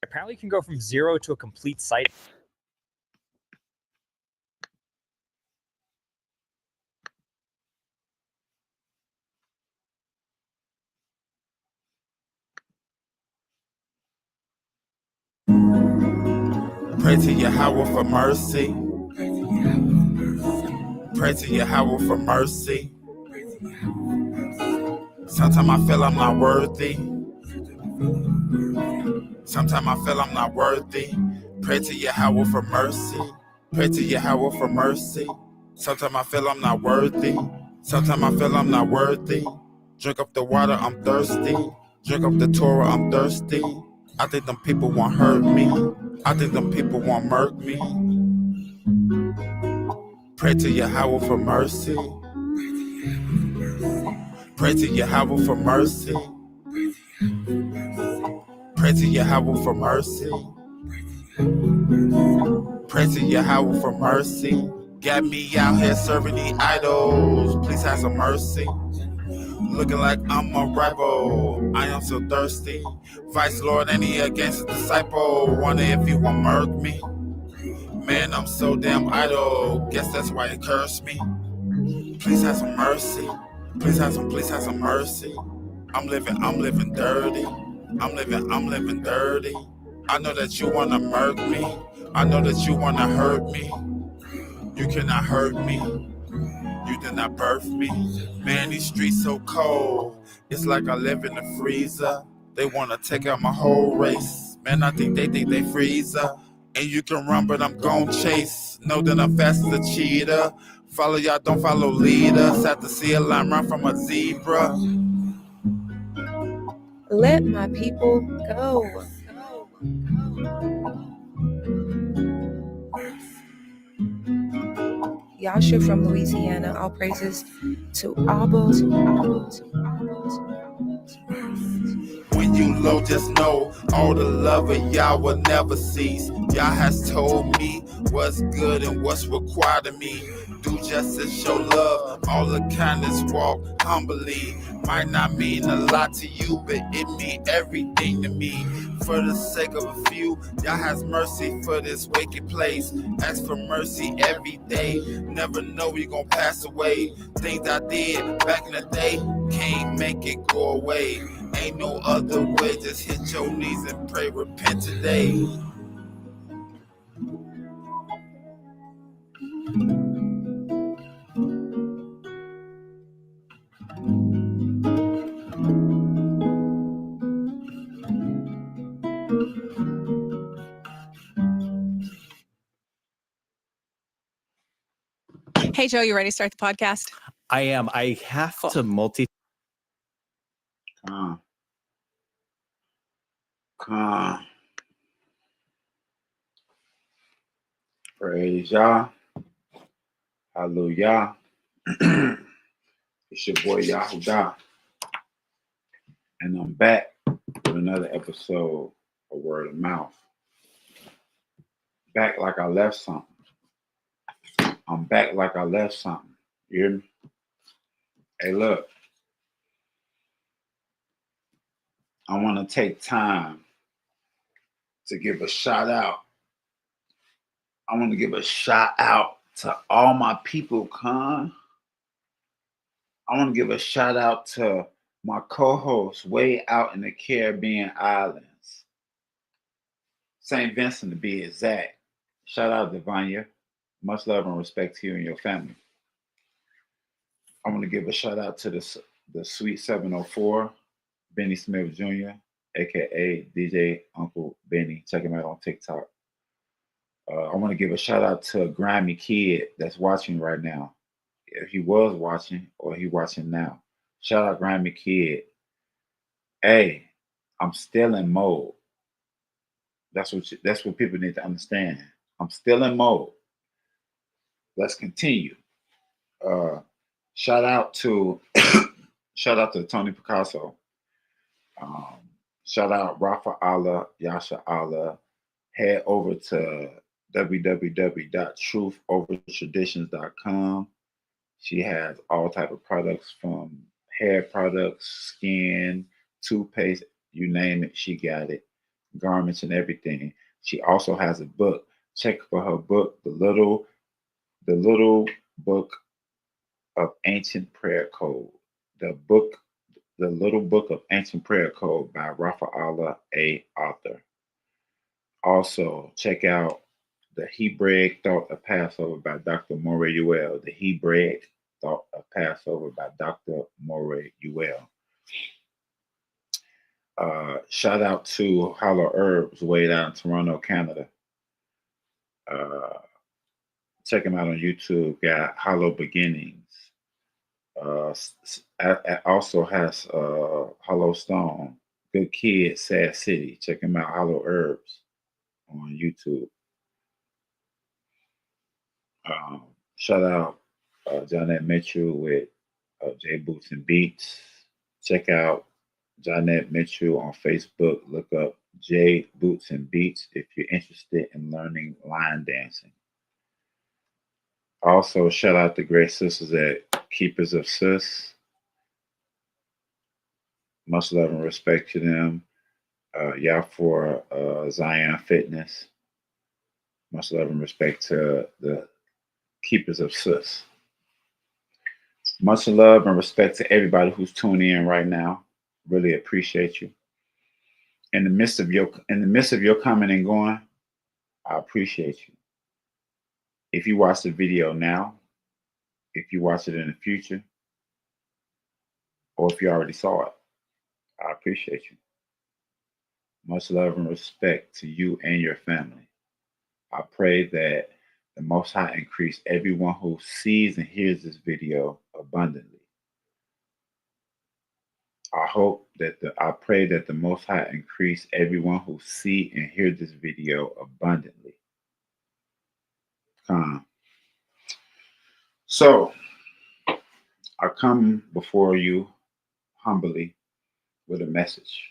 Apparently you can go from 0 to a complete site. Pray to Yahweh for mercy. Pray to Yahweh for mercy. Sometimes I feel I'm not worthy. Sometimes I feel I'm not worthy. Pray to Yahweh for mercy. Pray to Yahweh for mercy. Sometimes I feel I'm not worthy. Sometimes I feel I'm not worthy. Drink up the water, I'm thirsty. Drink up the Torah, I'm thirsty. I think them people won't hurt me. I think them people won't murk me. Pray to Yahweh for mercy. Pray to Yahweh for mercy. Pray to Yahweh for mercy. Pray to Yahweh for mercy. Got me out here serving the idols. Please have some mercy. Looking like I'm a rebel. I am so thirsty. Vice Lord, any against a disciple. Wonder if you won't murk me. Man, I'm so damn idle. Guess that's why it cursed me. Please have some mercy. Please have some mercy. I'm living dirty. I'm living dirty. I know that you wanna murk me. I know that you wanna hurt me. You cannot hurt me. You did not birth me. Man, these streets so cold. It's like I live in a freezer. They wanna take out my whole race. Man, I think they freezer. And you can run, but I'm gon' chase. Know that I'm fast as a cheetah. Follow y'all, don't follow leaders. Have to see a line run from a zebra. Let my people go. Yasha from Louisiana, all praises to Abba. When you low, just know all the love of y'all will never cease. Y'all has told me what's good and what's required of me. Do justice, show love, all the kindness, walk humbly. Might not mean a lot to you, but it mean everything to me. For the sake of a few, y'all has mercy for this wicked place. Ask for mercy every day. Never know we gon' pass away. Things I did back in the day can't make it go away. Ain't no other way, just hit your knees and pray, repent today. Hey, Joe, you ready to start the podcast? I am. I have to multi. Praise Yah. Hallelujah. It's your boy Yahudah. And I'm back with another episode of Word of Mouth. Back like I left something. I'm back like I left something. You hear me? Hey, look. I want to take time to give a shout out. I want to give a shout out to all my people, Con. I want to give a shout out to my co-host way out in the Caribbean islands. St. Vincent to be exact. Shout out to Vanya. Much love and respect to you and your family. I want to give a shout out to the Sweet 704, Benny Smith Jr., aka DJ Uncle Benny. Check him out on TikTok. I want to give a shout out to a grimy kid that's watching right now. If he was watching or he watching now. Shout out grimy kid. Hey, I'm still in mode. That's what people need to understand. I'm still in mode. Let's continue. Shout out to Tony Picasso. Shout out Rafa Allah, Yasha Allah. Head over to www.truthovertraditions.com. She has all type of products from hair products, skin, toothpaste, you name it, she got it. garments and everything. She also has a book. Check for her book, the little book of ancient prayer code. The little book of ancient prayer code by Rafa'ala A. Author. Also, check out the Hebraic Thought of Passover by Dr. Morey Uel. The Hebraic Thought of Passover by Dr. Morey Uel. Shout out to Hollow Herbs way down in Toronto, Canada. Check him out on YouTube. Got Hollow Beginnings. Also has Hollow Stone. Good Kid, Sad City. Check him out, Hollow Herbs, on YouTube. Shout out Jonette Mitchell with J Boots and Beats. Check out Jonette Mitchell on Facebook. Look up J Boots and Beats if you're interested in learning line dancing. Also, shout out the great sisters at Keepers of Sis. Much love and respect to them. Y'all for Zion Fitness. Much love and respect to the Keepers of Sis. Much love and respect to everybody who's tuning in right now. Really appreciate you. In the midst of your coming and going, I appreciate you. If you watch the video now, if you watch it in the future, or if you already saw it, I appreciate you. Much love and respect to you and your family. I pray that the Most High increase everyone who sees and hears this video abundantly. I pray that the Most High increase everyone who see and hear this video abundantly. So, I come before you humbly with a message.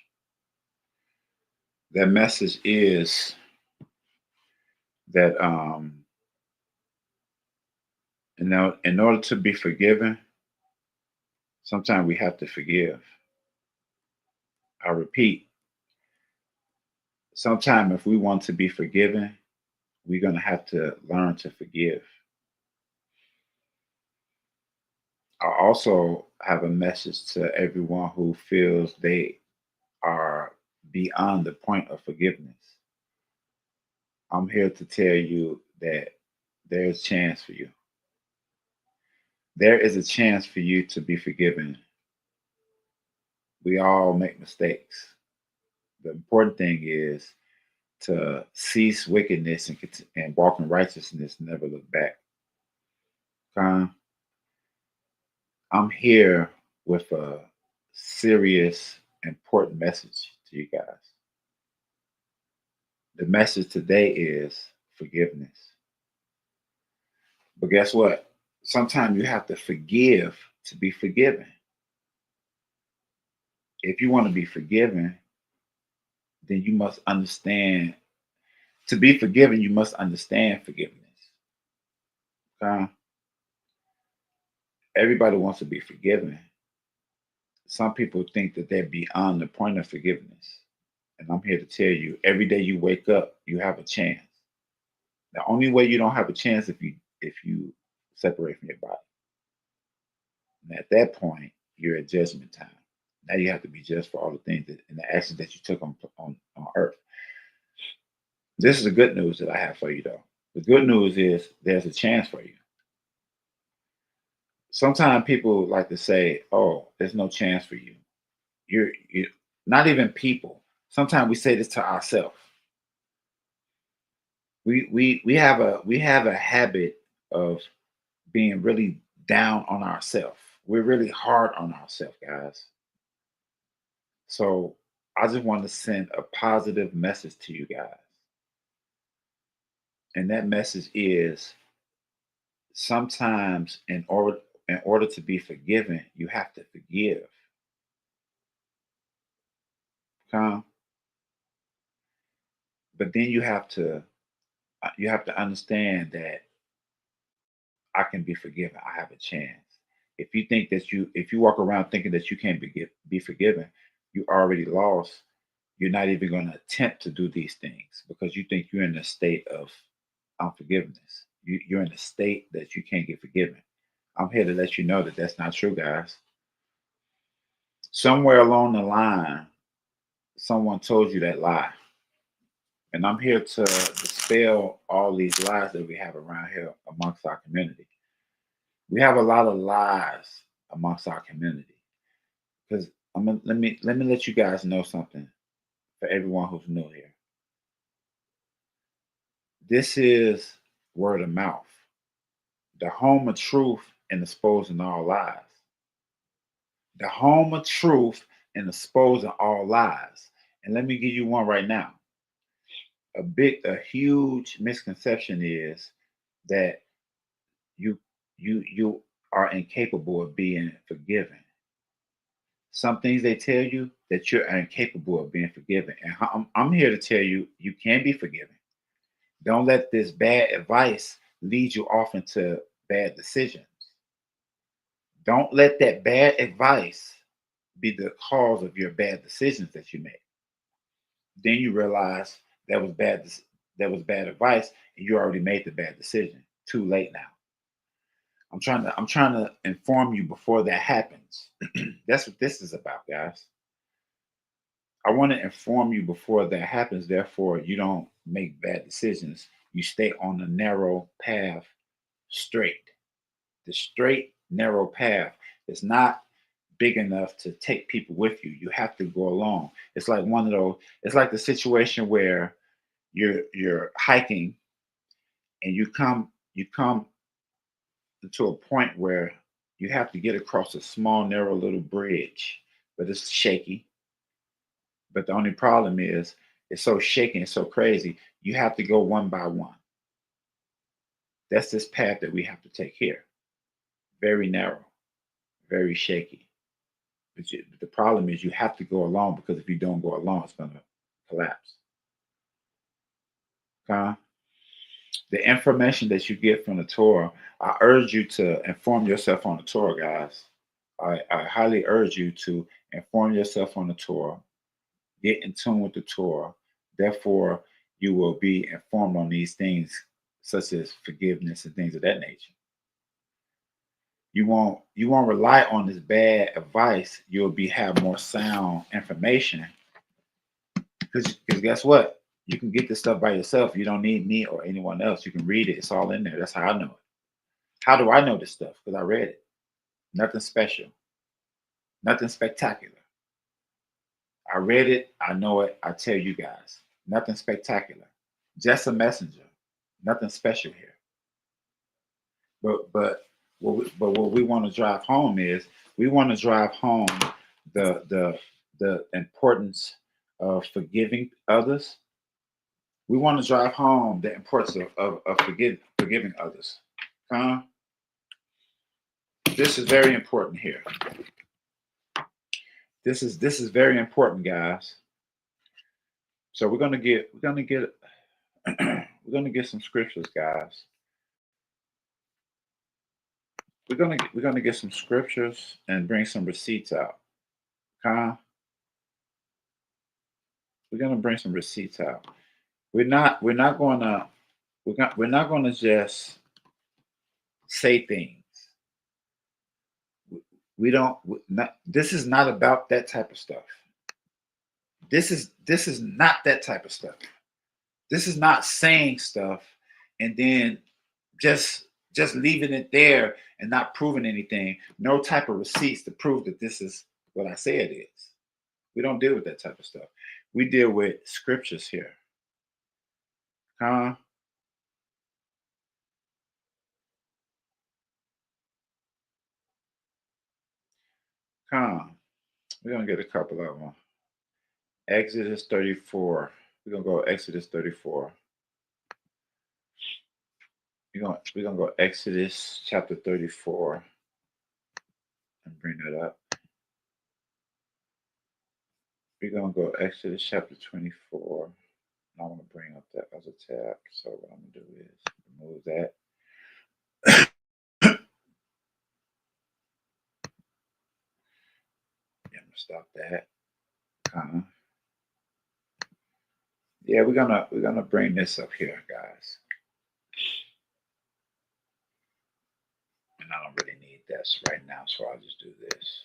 That message is that in order to be forgiven, sometimes we have to forgive. I repeat, sometimes if we want to be forgiven, we're going to have to learn to forgive. I also have a message to everyone who feels they are beyond the point of forgiveness. I'm here to tell you that there's a chance for you. There is a chance for you to be forgiven. We all make mistakes. The important thing is to cease wickedness and walk in righteousness, never look back. I'm here with a serious, important message to you guys. The message today is forgiveness. But guess what? Sometimes you have to forgive to be forgiven. If you want to be forgiven, then you must understand. To be forgiven, you must understand forgiveness. Okay? Everybody wants to be forgiven. Some people think that they're beyond the point of forgiveness. And I'm here to tell you, every day you wake up, you have a chance. The only way you don't have a chance if you separate from your body. And at that point, you're at judgment time. Now you have to be judged for all the things and the actions that you took on earth. This is the good news that I have for you, though. The good news is there's a chance for you. Sometimes people like to say, "Oh, there's no chance for you." You're not even people. Sometimes we say this to ourselves. We have a habit of being really down on ourselves. We're really hard on ourselves, guys. So I just want to send a positive message to you guys. And that message is sometimes in order to be forgiven, you have to forgive. Okay? But then you have to understand that I can be forgiven. I have a chance. If you think that if you walk around thinking that you can't be forgiven, you already lost you're not even going to attempt to do these things because you think you're in a state of unforgiveness. You're in a state that you can't get forgiven. I'm here to let you know that that's not true, guys. Somewhere along the line, someone told you that lie. And I'm here to dispel all these lies that we have around here amongst our community. We have a lot of lies amongst our community. Because let me let you guys know something for everyone who's new here. This is word of mouth, the home of truth and exposing all lies. The home of truth and exposing all lies. And let me give you one right now. A huge misconception is that you are incapable of being forgiven. Some things they tell you that you're incapable of being forgiven, and I'm here to tell you you can be forgiven. Don't let this bad advice lead you off into bad decisions. Don't let that bad advice be the cause of your bad decisions that you make. Then you realize that was bad. That was bad advice, and you already made the bad decision. Too late now. I'm trying to inform you before that happens. That's what this is about, guys. I want to inform you before that happens. Therefore, you don't make bad decisions. You stay on the narrow path straight. The straight, narrow path is not big enough to take people with you. You have to go along. It's like one of those, it's like the situation where you're hiking and you come to a point where you have to get across a small, narrow little bridge, but it's shaky. But the only problem is it's so shaky and so crazy, you have to go one by one. That's this path that we have to take here. Very narrow, very shaky. But the problem is you have to go along because if you don't go along, it's going to collapse. Okay? The information that you get from the Torah, I urge you to inform yourself on the Torah, guys. I highly urge you to inform yourself on the Torah, get in tune with the Torah. Therefore, you will be informed on these things, such as forgiveness and things of that nature. You won't rely on this bad advice. You'll have more sound information. Because guess what? You can get this stuff by yourself. You don't need me or anyone else. You can read it. It's all in there. That's how I know it. How do I know this stuff? Because I read it. Nothing special. Nothing spectacular. I read it. I know it. I tell you guys. Nothing spectacular. Just a messenger. Nothing special here. But what we want to drive home is we want to drive home the importance of forgiving others. We want to drive home the importance of forgiving others. This is very important here. This is very important, guys. So we're gonna get some scriptures, guys. We're gonna get some scriptures and bring some receipts out. We're gonna bring some receipts out. We're not gonna just say things. This is not about that type of stuff. This is not that type of stuff. This is not saying stuff and then just leaving it there and not proving anything. No type of receipts to prove that this is what I say it is. We don't deal with that type of stuff. We deal with scriptures here. We're gonna get a couple of them. Exodus 34. We're gonna go Exodus 34. We're gonna go Exodus chapter 34 and bring that up. We're gonna go Exodus chapter 24. And I want to bring up that other tab. So what I'm gonna do is remove that. Yeah, I'm gonna stop that. Yeah, we're gonna bring this up here, guys. And I don't really need this right now, so I'll just do this.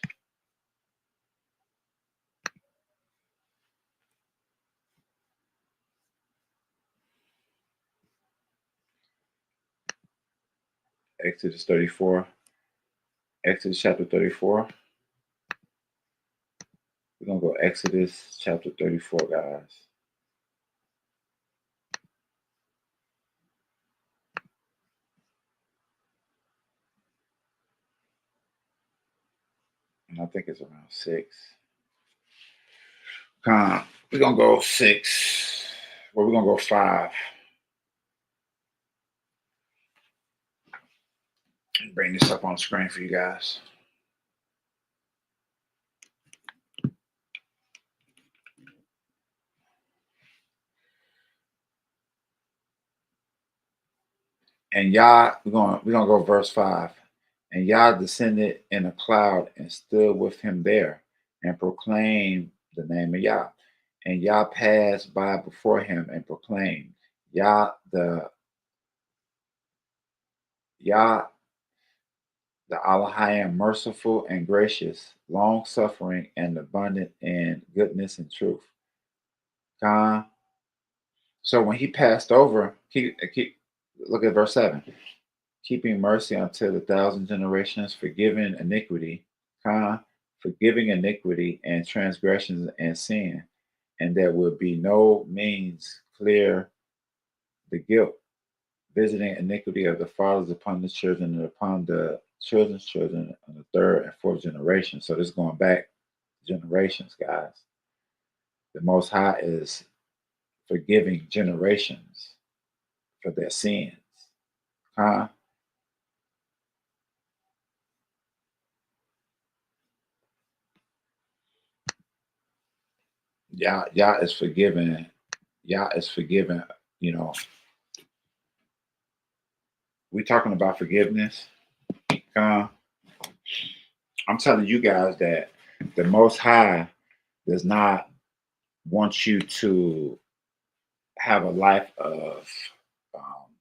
Exodus 34. Exodus chapter 34. We're gonna go Exodus chapter 34, guys. And I think it's around 6. We're gonna go 6. Well, we're gonna go 5. And bring this up on the screen for you guys. And Yah, we're gonna go verse 5. And Yah descended in a cloud and stood with him there and proclaimed the name of Yah. And Yah passed by before him and proclaimed, Yah the Elohim, merciful and gracious, long suffering and abundant in goodness and truth. So when he passed over, look at verse 7. Keeping mercy until 1,000 generations, forgiving iniquity, and transgressions and sin, and there will be no means clear the guilt, visiting iniquity of the fathers upon the children and upon the children's children on the 3rd and 4th generation. So this is going back generations, guys. The Most High is forgiving generations for their sins. Yah is forgiving. Yah is forgiving. You know, we talking about forgiveness. I'm telling you guys that the Most High does not want you to have a life of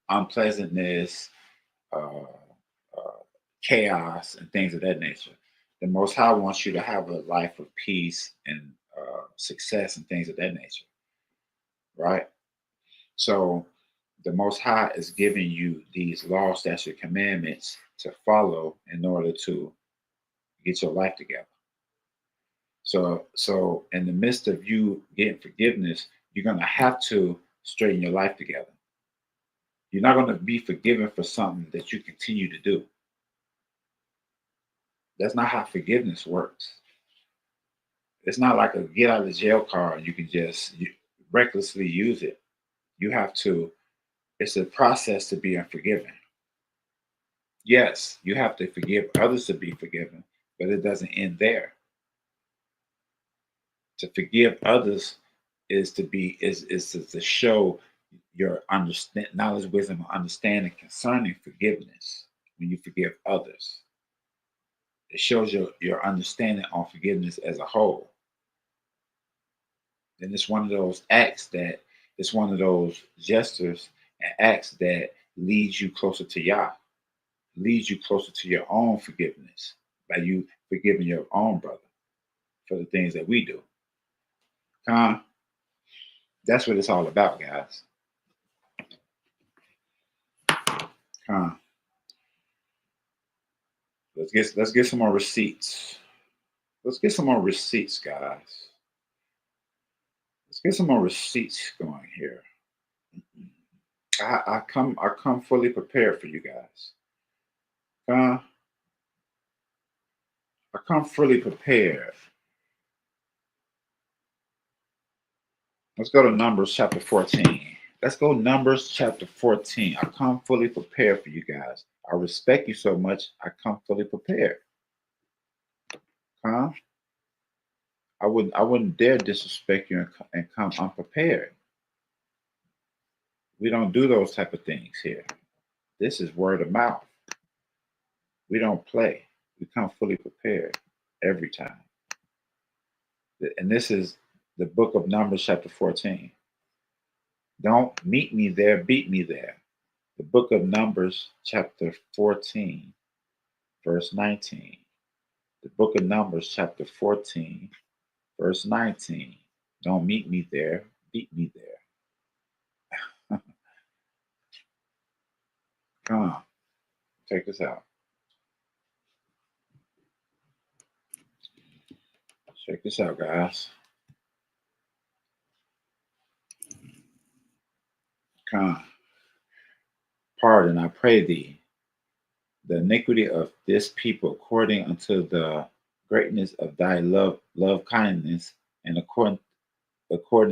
unpleasantness, chaos, and things of that nature. The Most High wants you to have a life of peace and success and things of that nature, right? So the Most High is giving you these laws, statutes, commandments to follow in order to get your life together. So in the midst of you getting forgiveness, you're going to have to straighten your life together. You're not going to be forgiven for something that you continue to do. That's not how forgiveness works. It's not like a get out of jail card. You can just recklessly use it. You have to, it's a process to being forgiven. Yes, you have to forgive others to be forgiven, but it doesn't end there. To forgive others is to show your knowledge, wisdom, and understanding concerning forgiveness. When you forgive others, it shows your understanding on forgiveness as a whole. And it's one of those acts that it's one of those gestures and acts that leads you closer to Yah, leads you closer to your own forgiveness by you forgiving your own brother for the things that we do. That's what it's all about, guys. Let's get some more receipts. Let's get some more receipts, guys. Let's get some more receipts going here. I come fully prepared for you guys. I come fully prepared. Let's go to Numbers chapter 14. Let's go Numbers chapter 14. I come fully prepared for you guys. I respect you so much. I come fully prepared. I wouldn't dare disrespect you and come unprepared. We don't do those type of things here. This is word of mouth. We don't play. We come fully prepared every time. And this is the book of Numbers chapter 14. Don't meet me there, beat me there. The book of Numbers, chapter 14, verse 19. The book of Numbers, chapter 14, verse 19. Don't meet me there, beat me there. Come on, check this out. Check this out, guys. Come on. Pardon, I pray thee, the iniquity of this people according unto the greatness of thy love kindness, and according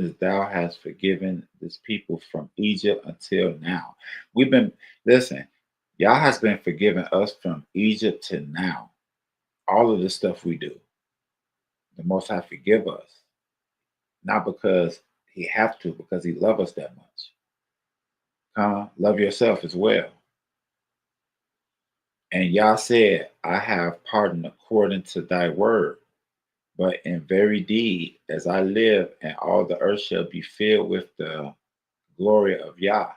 as thou hast forgiven this people from Egypt until now. We've been, listen, Yah has been forgiving us from Egypt to now. All of the stuff we do. The Most High forgive us. Not because he have to, because he love us that much. Love yourself as well. And Yah said, I have pardoned according to thy word. But in very deed, as I live, and all the earth shall be filled with the glory of Yah.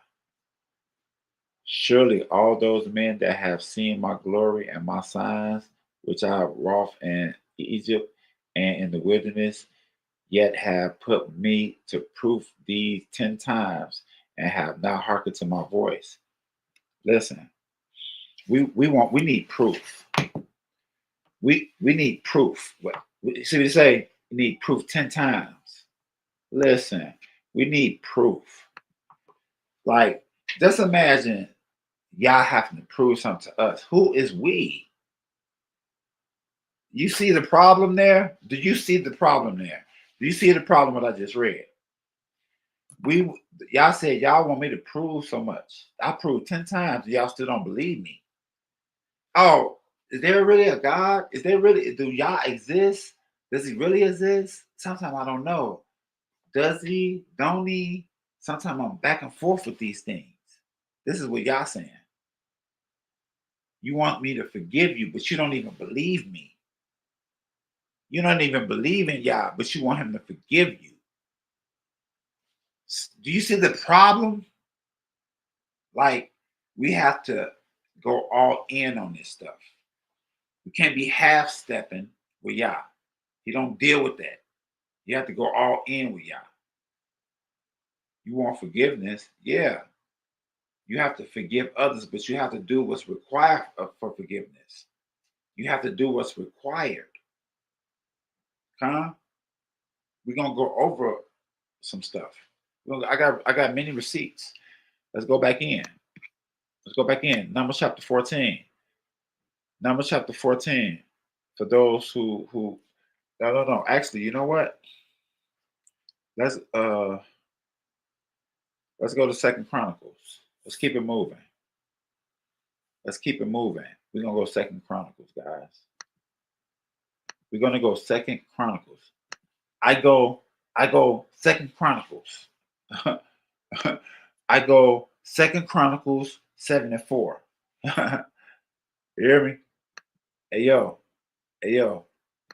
Surely all those men that have seen my glory and my signs, which I have wrought in Egypt and in the wilderness, yet have put me to proof these 10 times, and have not hearkened to my voice. Listen, we need proof. We need proof. See what they say? We need proof 10 times. Listen, we need proof. Like, just imagine Y'all having to prove something to us. Who is we? You see the problem there? Do you see the problem there? Do you see the problem what I just read? Y'all said y'all want me to prove so much. I proved 10 times. Y'all still don't believe me. Oh, is there really a God? Is there really? Do Yah exist? Does he really exist? Sometimes I don't know. Does he? Don't he? Sometimes I'm back and forth with these things. This is what y'all saying. You want me to forgive you, but you don't even believe me. You don't even believe in Yah, but you want him to forgive you. Do you see the problem? Like, we have to go all in on this stuff. We can't be half-stepping with Yah. He don't deal with that. You have to go all in with Yah. You want forgiveness? Yeah. You have to forgive others, but you have to do what's required for forgiveness. You have to do what's required. We're gonna go over some stuff. I got many receipts. Let's go back in. Numbers chapter 14. Numbers chapter 14. For those who no. Actually, you know what? Let's go to Second Chronicles. Let's keep it moving. We're gonna go Second Chronicles, guys. We're gonna go Second Chronicles. I go Second Chronicles. I go Second Chronicles 7:4. You hear me? Hey yo.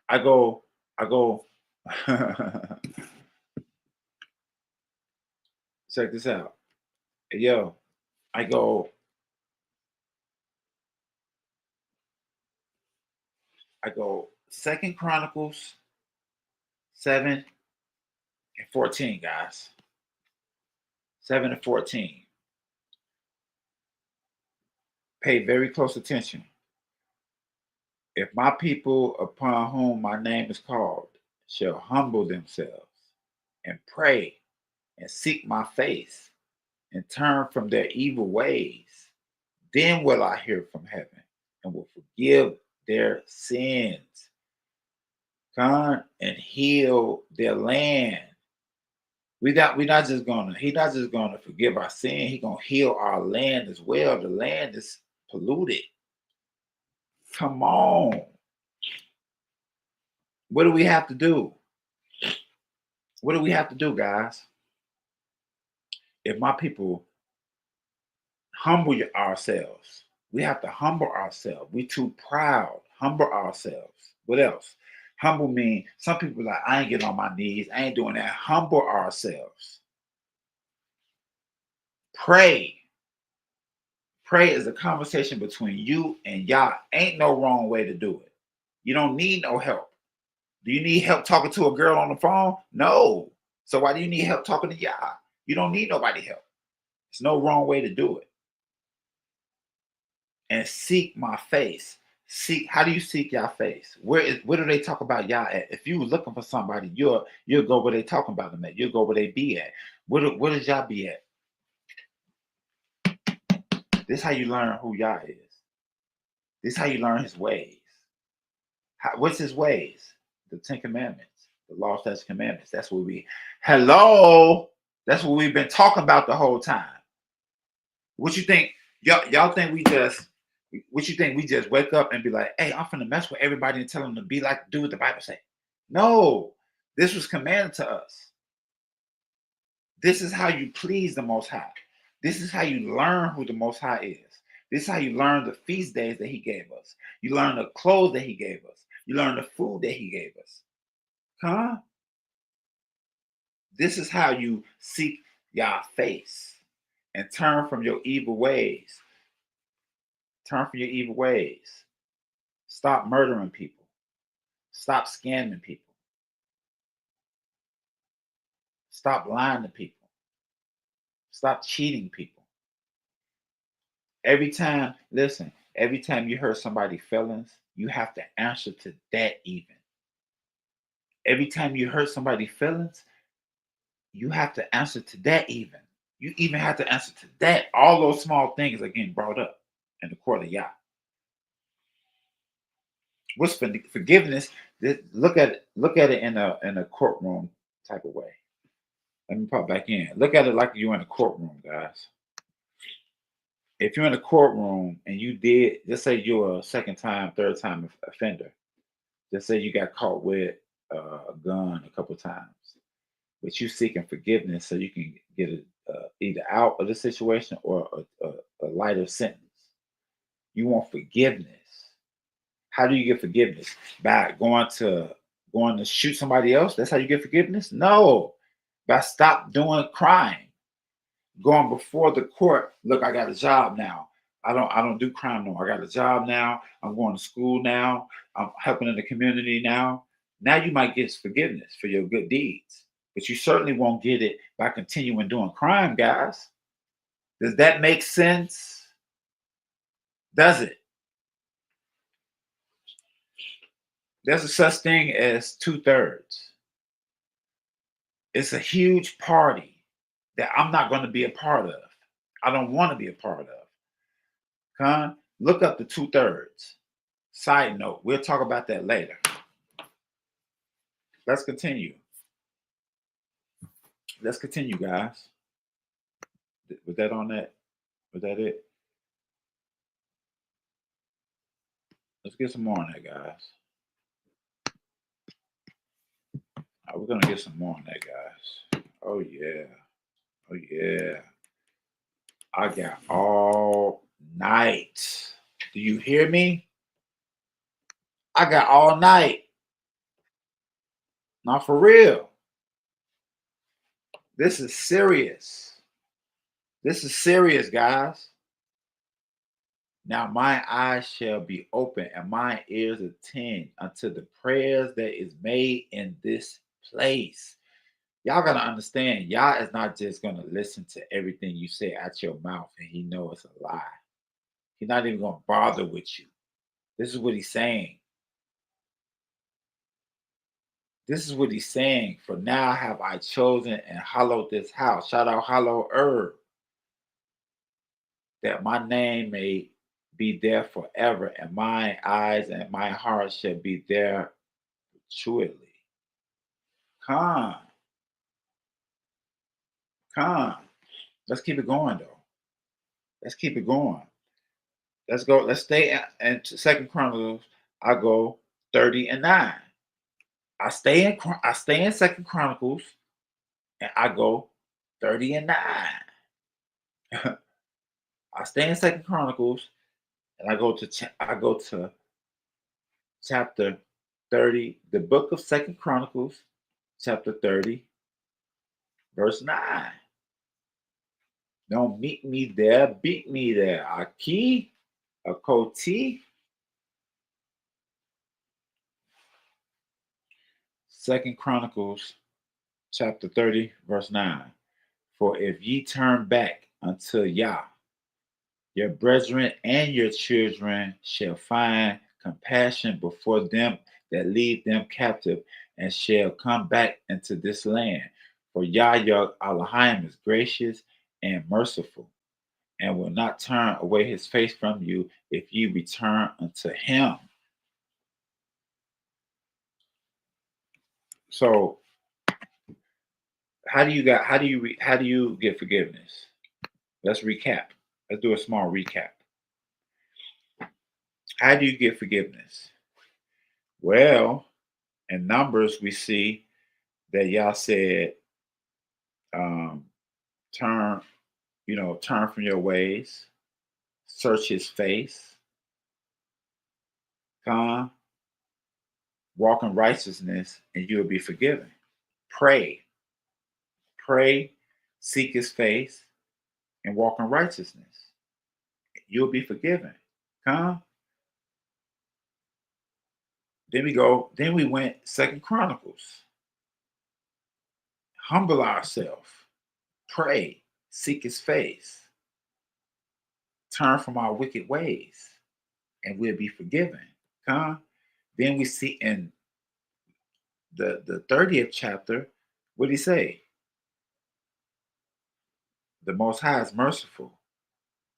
I go. Check this out. Hey yo. I go 2nd Chronicles 7:14, guys. 7:14. Pay very close attention. If my people upon whom my name is called shall humble themselves and pray and seek my face and turn from their evil ways, then will I hear from heaven and will forgive their sins, and heal their land. He's not just gonna forgive our sin, he's gonna heal our land as well. The land is polluted. Come on. What do we have to do? What do we have to do, guys? If my people humble ourselves, we have to humble ourselves. We too proud. Humble ourselves. What else? Humble means some people are like, I ain't getting on my knees. I ain't doing that. Humble ourselves. Pray. Pray is a conversation between you and Yah. Ain't no wrong way to do it. You don't need no help. Do you need help talking to a girl on the phone? No. So why do you need help talking to Yah? You don't need nobody help. There's no wrong way to do it. And seek my face. Seek. How do you seek Yah face? Where do they talk about Yah at? If you were looking for somebody, you'll go where they talking about them at. You'll go where they be at. Where does Yah be at? This is how you learn who Yah is. This is how you learn his ways. What's his ways? The 10 Commandments, the law, statutes, commandments. That's what that's what we've been talking about the whole time. What you think? Y'all think we just wake up and be like, hey, I'm finna mess with everybody and tell them to be like, do what the Bible say? No, this was commanded to us. This is how you please the Most High. This is how you learn who the Most High is. This is how you learn the feast days that he gave us. You learn the clothes that he gave us. You learn the food that he gave us. Huh? This is how you seek Yah's face and turn from your evil ways. Turn from your evil ways. Stop murdering people. Stop scamming people. Stop lying to people. Stop cheating people. Every time you heard somebody feelings, you have to answer to that even. Every time you hurt somebody's feelings, you have to answer to that even. You even have to answer to that. All those small things are getting brought up in the court of Yah. What's forgiveness? Look at it in a courtroom type of way. Let me pop back in. Look at it like you're in a courtroom, guys. If you're in a courtroom and you did, just say you're a second time, third time offender. Just say you got caught with a gun a couple times, but you seeking forgiveness so you can get it either out of the situation or a lighter sentence. You want forgiveness. How do you get forgiveness? By going to shoot somebody else? That's how you get forgiveness? No. By stop doing crime. Going before the court. Look, I got a job now. I don't do crime no more. I got a job now. I'm going to school now. I'm helping in the community now. Now you might get forgiveness for your good deeds, but you certainly won't get it by continuing doing crime, guys. Does that make sense? Does it? There's a such thing as 2/3. It's a huge party that I'm not going to be a part of. I don't want to be a part of. Look up the 2/3. Side note, we'll talk about that later. Let's continue. Let's continue, guys. Was that on that? Was that it? Let's get some more on that, guys. We're going to get some more on that, guys. Oh, yeah. Oh, yeah. I got all night. Do you hear me? I got all night. Not for real. This is serious. This is serious, guys. Now my eyes shall be open and my ears attend unto the prayers that is made in this place. Y'all gotta understand, Yah is not just gonna listen to everything you say out your mouth and he know it's a lie. He's not even gonna bother with you. This is what he's saying. This is what he's saying. For now have I chosen and hallowed this house. Shout out Hallow Herb. That my name may be there forever, and my eyes and my heart shall be there surely. Come. Let's keep it going, though. Let's keep it going. Let's go. Let's stay in 2 Chronicles. I go 30 and 9. I stay in 2 Chronicles, and I go 30 and 9. I stay in 2 Chronicles, and I go to chapter 30, the book of 2 Chronicles, chapter 30, verse 9. Don't meet me there, beat me there. Aki, Akoti. Second Chronicles chapter 30, verse 9. For if ye turn back unto Yah, your brethren and your children shall find compassion before them that lead them captive, and shall come back into this land. For Yah your Elohim is gracious and merciful, and will not turn away his face from you if ye return unto him. So how do you get forgiveness? Let's recap. Let's do a small recap. How do you get forgiveness? Well, in Numbers, we see that Yah said, turn from your ways, search his face, come, walk in righteousness, and you will be forgiven. Pray, seek his face, and walk in righteousness. You'll be forgiven. Come. Then we went Second Chronicles. Humble ourselves, pray, seek his face, turn from our wicked ways, and we'll be forgiven. Come. Then we see in the 30th chapter, what did he say? The Most High is merciful.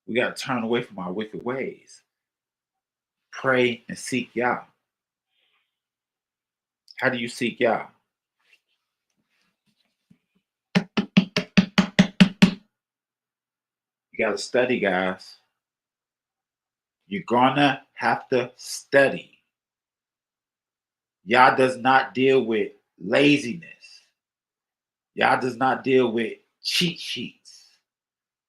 We got to turn away from our wicked ways. Pray and seek Yah. How do you seek Yah? You got to study, guys. You're gonna have to study. Yah does not deal with laziness. Yah does not deal with cheat sheets.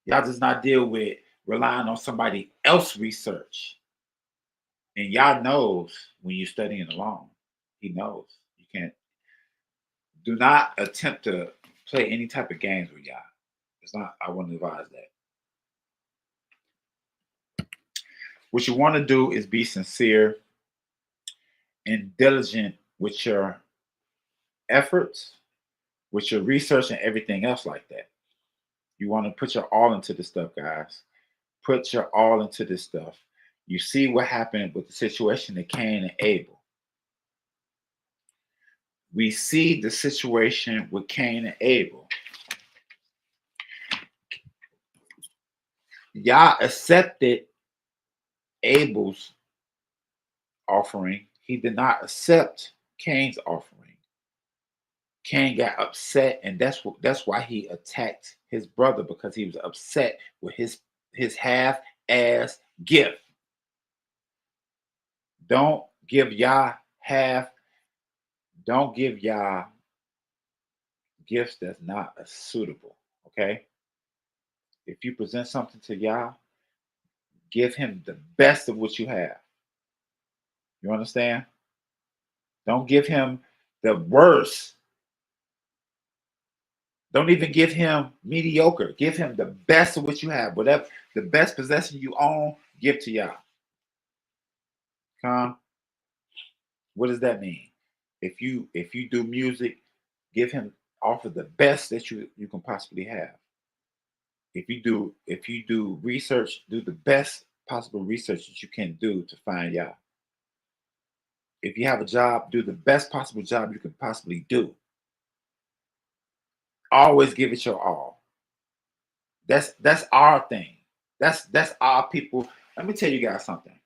Yah does not deal with relying on somebody else's research. And Yah knows when you're studying alone. He knows. You can't. Do not attempt to play any type of games with Yah. It's not. I wouldn't advise that. What you want to do is be sincere and diligent with your efforts, with your research and everything else like that. You want to put your all into this stuff, guys. Put your all into this stuff. You see what happened with the situation of Cain and Abel. We see the situation with Cain and Abel. Yah accepted Abel's offering. He did not accept Cain's offering. Cain got upset, and that's why he attacked his brother, because he was upset with his half-ass gift. Don't give Yah gifts that's not suitable. Okay? If you present something to Yah, give him the best of what you have. You understand? Don't give him the worst. Don't even give him mediocre. Give him the best of what you have. Whatever the best possession you own, give to Yah. Come. What does that mean? If you do music, offer the best that you can possibly have. If you do research, do the best possible research that you can do to find Yah. If you have a job, do the best possible job you can possibly do. Always give it your all. That's our thing. That's our people. Let me tell you guys something.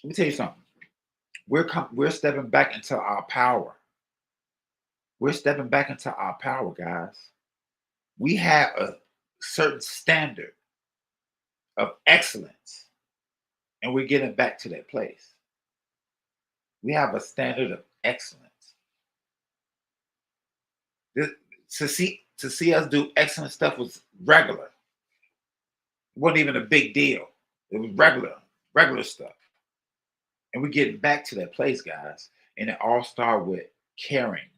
Let me tell you something. We're stepping back into our power. We're stepping back into our power, guys. We have a certain standard of excellence, and we're getting back to that place. We have a standard of excellence. To see us do excellent stuff was regular. It wasn't even a big deal. It was regular stuff. And we're getting back to that place, guys. And it all starts with caring.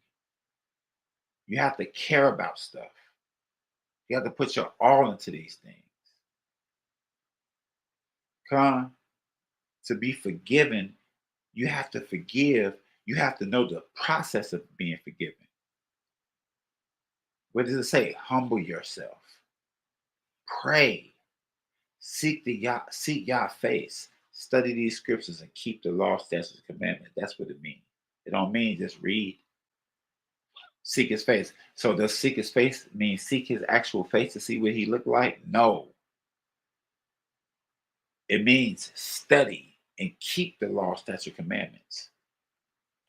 You have to care about stuff. You have to put your all into these things. To be forgiven, you have to forgive. You have to know the process of being forgiven. What does it say? Humble yourself. Pray. Seek Yah's face. Study these scriptures and keep the law, statutes, and commandments. That's what it means. It don't mean just read. Seek his face. So does seek his face mean seek his actual face to see what he looked like? No. It means study and keep the law, statutes, and commandments.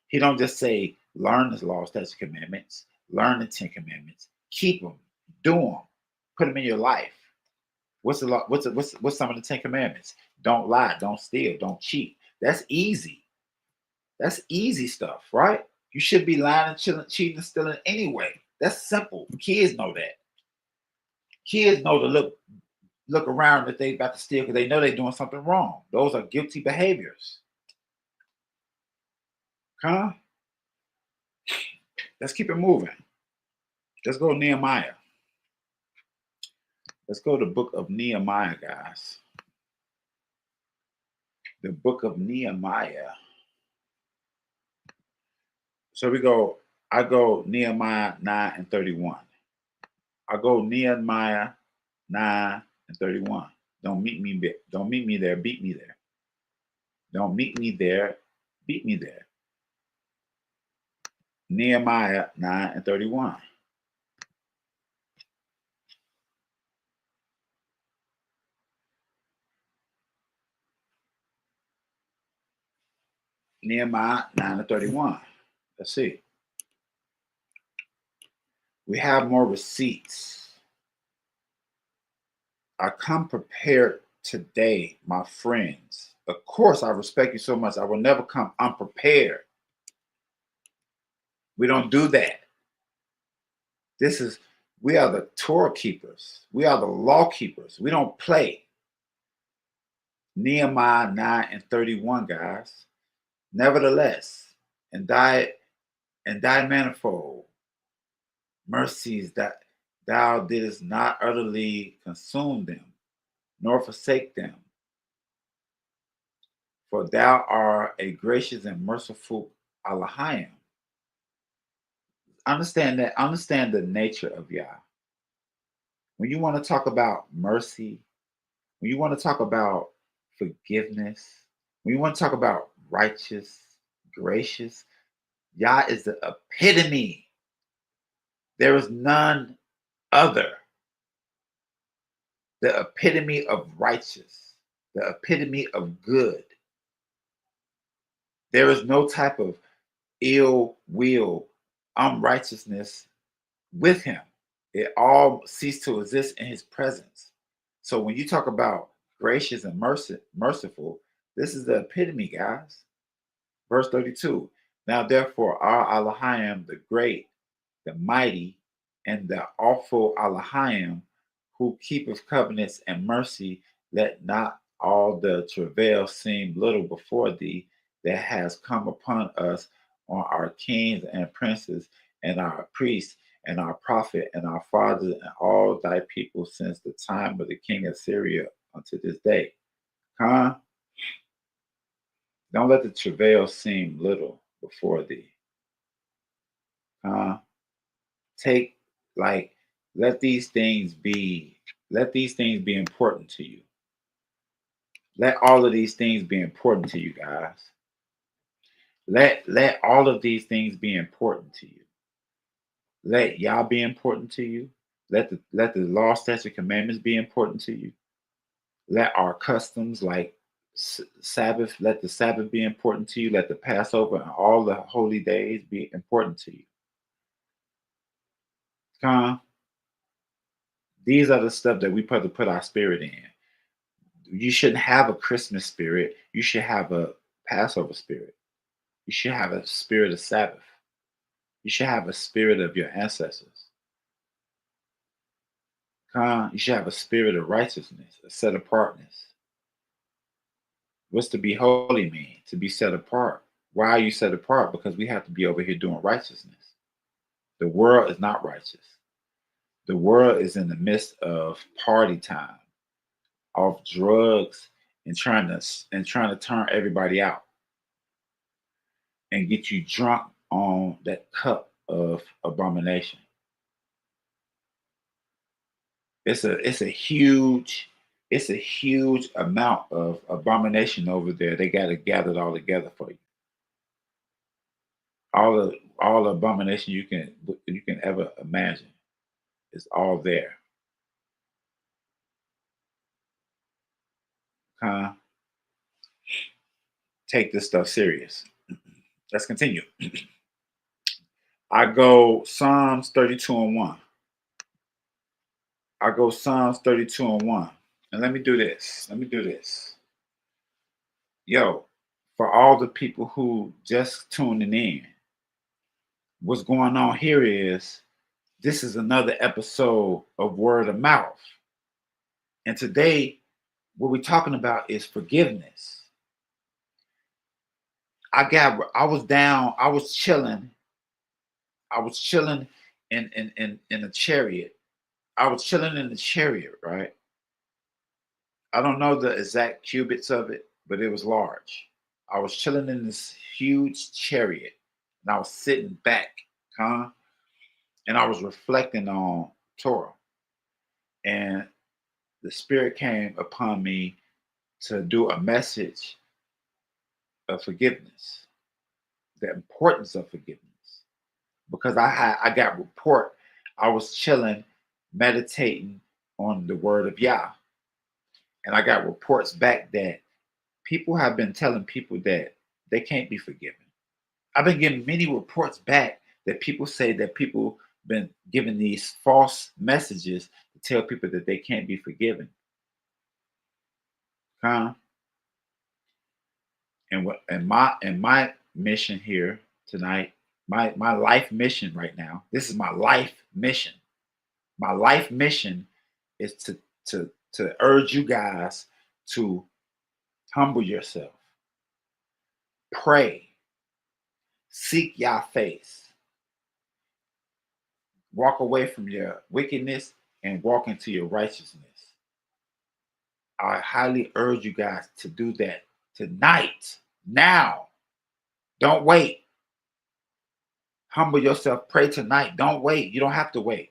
He don't just say learn the law, statutes, and commandments. Learn the 10 commandments. Keep them. Do them. Put them in your life. What's the law? What's some of the 10 commandments? Don't lie. Don't steal. Don't cheat. That's easy. That's easy stuff, right? You should be lying and cheating and stealing anyway. That's simple. Kids know that. Kids know to look around if they about to steal because they know they're doing something wrong. Those are guilty behaviors. Let's keep it moving. Let's go to Nehemiah. Let's go to the book of Nehemiah, guys. The book of Nehemiah. So I go Nehemiah 9 and 31. I go Nehemiah 9 and 31. Don't meet me there, beat me there. Don't meet me there, beat me there. Nehemiah 9 and 31. Nehemiah 9 and 31. Let's see. We have more receipts. I come prepared today, my friends. Of course, I respect you so much. I will never come unprepared. We don't do that. We are the Torah keepers. We are the law keepers. We don't play. Nehemiah 9 and 31, guys. Nevertheless, and thy manifold mercies that thou didst not utterly consume them, nor forsake them. For thou art a gracious and merciful Elohim. Understand the nature of Yah. When you want to talk about mercy, when you want to talk about forgiveness, when you want to talk about righteous, gracious, Yah is the epitome. There is none other. The epitome of righteous, the epitome of good. There is no type of ill will, unrighteousness with him. It all ceased to exist in his presence. So when you talk about gracious and merciful, this is the epitome, guys. Verse 32. Now therefore our Elohim, the great, the mighty, and the awful Elohim, who keepeth covenants and mercy, let not all the travail seem little before thee that has come upon us, on our kings and princes and our priests and our prophet and our fathers and all thy people since the time of the king of Syria unto this day. Don't let the travail seem little before thee. Let these things be important to you. Let all of these things be important to you, guys. Let all of these things be important to you. Let Yah be important to you. Let the law, statutes, commandments be important to you. Let our customs like Sabbath, let the Sabbath be important to you. Let the Passover and all the holy days be important to you. These are the stuff that we put our spirit in. You shouldn't have a Christmas spirit. You should have a Passover spirit. You should have a spirit of Sabbath. You should have a spirit of your ancestors. You should have a spirit of righteousness, a set apartness. What's to be holy mean? To be set apart. Why are you set apart? Because we have to be over here doing righteousness. The world is not righteous. The world is in the midst of party time, off drugs, and trying to turn everybody out and get you drunk on that cup of abomination. It's a huge amount of abomination over there. They got to gather it all together for you. All the abomination you can ever imagine is all there. Huh? Take this stuff serious. Let's continue. I go Psalms 32 and 1. I go Psalms 32 and 1. And let me do this. Yo, for all the people who just tuning in, what's going on here is this is another episode of Word of Mouth. And today, what we're talking about is forgiveness. I was chilling in a chariot. I was chilling in the chariot, right? I don't know the exact cubits of it, but it was large. I was chilling in this huge chariot, and I was sitting back, huh? And I was reflecting on Torah. And the Spirit came upon me to do a message of forgiveness, the importance of forgiveness. Because I got report. I was chilling, meditating on the word of Yah. And I got reports back that people have been telling people that they can't be forgiven. I've been getting many reports back that people say that people been giving these false messages to tell people that they can't be forgiven. Huh? And my mission here tonight, my life mission right now, this is my life mission. My life mission is to urge you guys to humble yourself, pray, seek Yah's face, walk away from your wickedness and walk into your righteousness. I highly urge you guys to do that tonight, now. Don't wait. Humble yourself, pray tonight. Don't wait. You don't have to wait.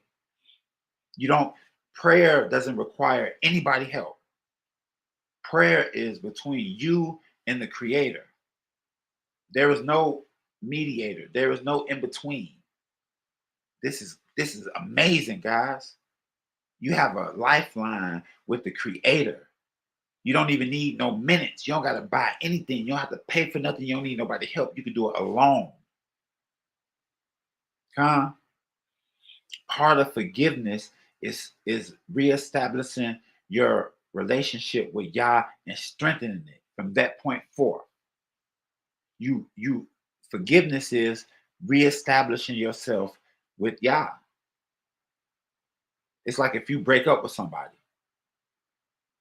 Prayer doesn't require anybody help. Prayer is between you and the Creator. There is no mediator. There is no in between. This is amazing, guys. You have a lifeline with the Creator. You don't even need no minutes. You don't got to buy anything. You don't have to pay for nothing. You don't need nobody help. You can do it alone. Huh? Part of forgiveness is reestablishing your relationship with Yah and strengthening it from that point forth. You forgiveness is reestablishing yourself with Yah. It's like if you break up with somebody.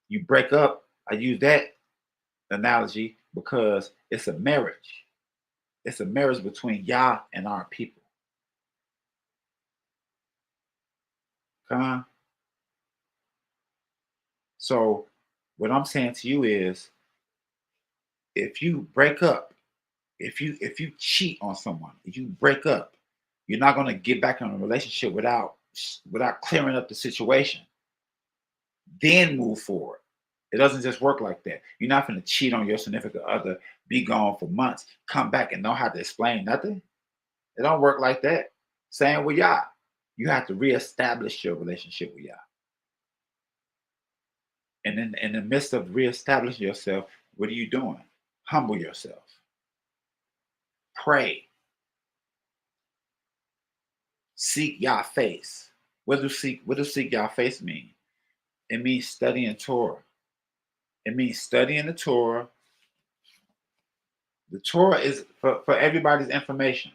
You break up, I use that analogy because it's a marriage. It's a marriage between Yah and our people. Come on. So what I'm saying to you is if you break up, if you cheat on someone, if you break up, you're not going to get back in a relationship without clearing up the situation. Then move forward. It doesn't just work like that. You're not going to cheat on your significant other, be gone for months, come back and know how to explain nothing. It don't work like that. Same with Yah. You have to reestablish your relationship with Yah. And in the midst of reestablishing yourself, what are you doing? Humble yourself. Pray. Seek Yah's face. What does seek Yah's face mean? It means studying Torah. It means studying the Torah. The Torah is, for everybody's information,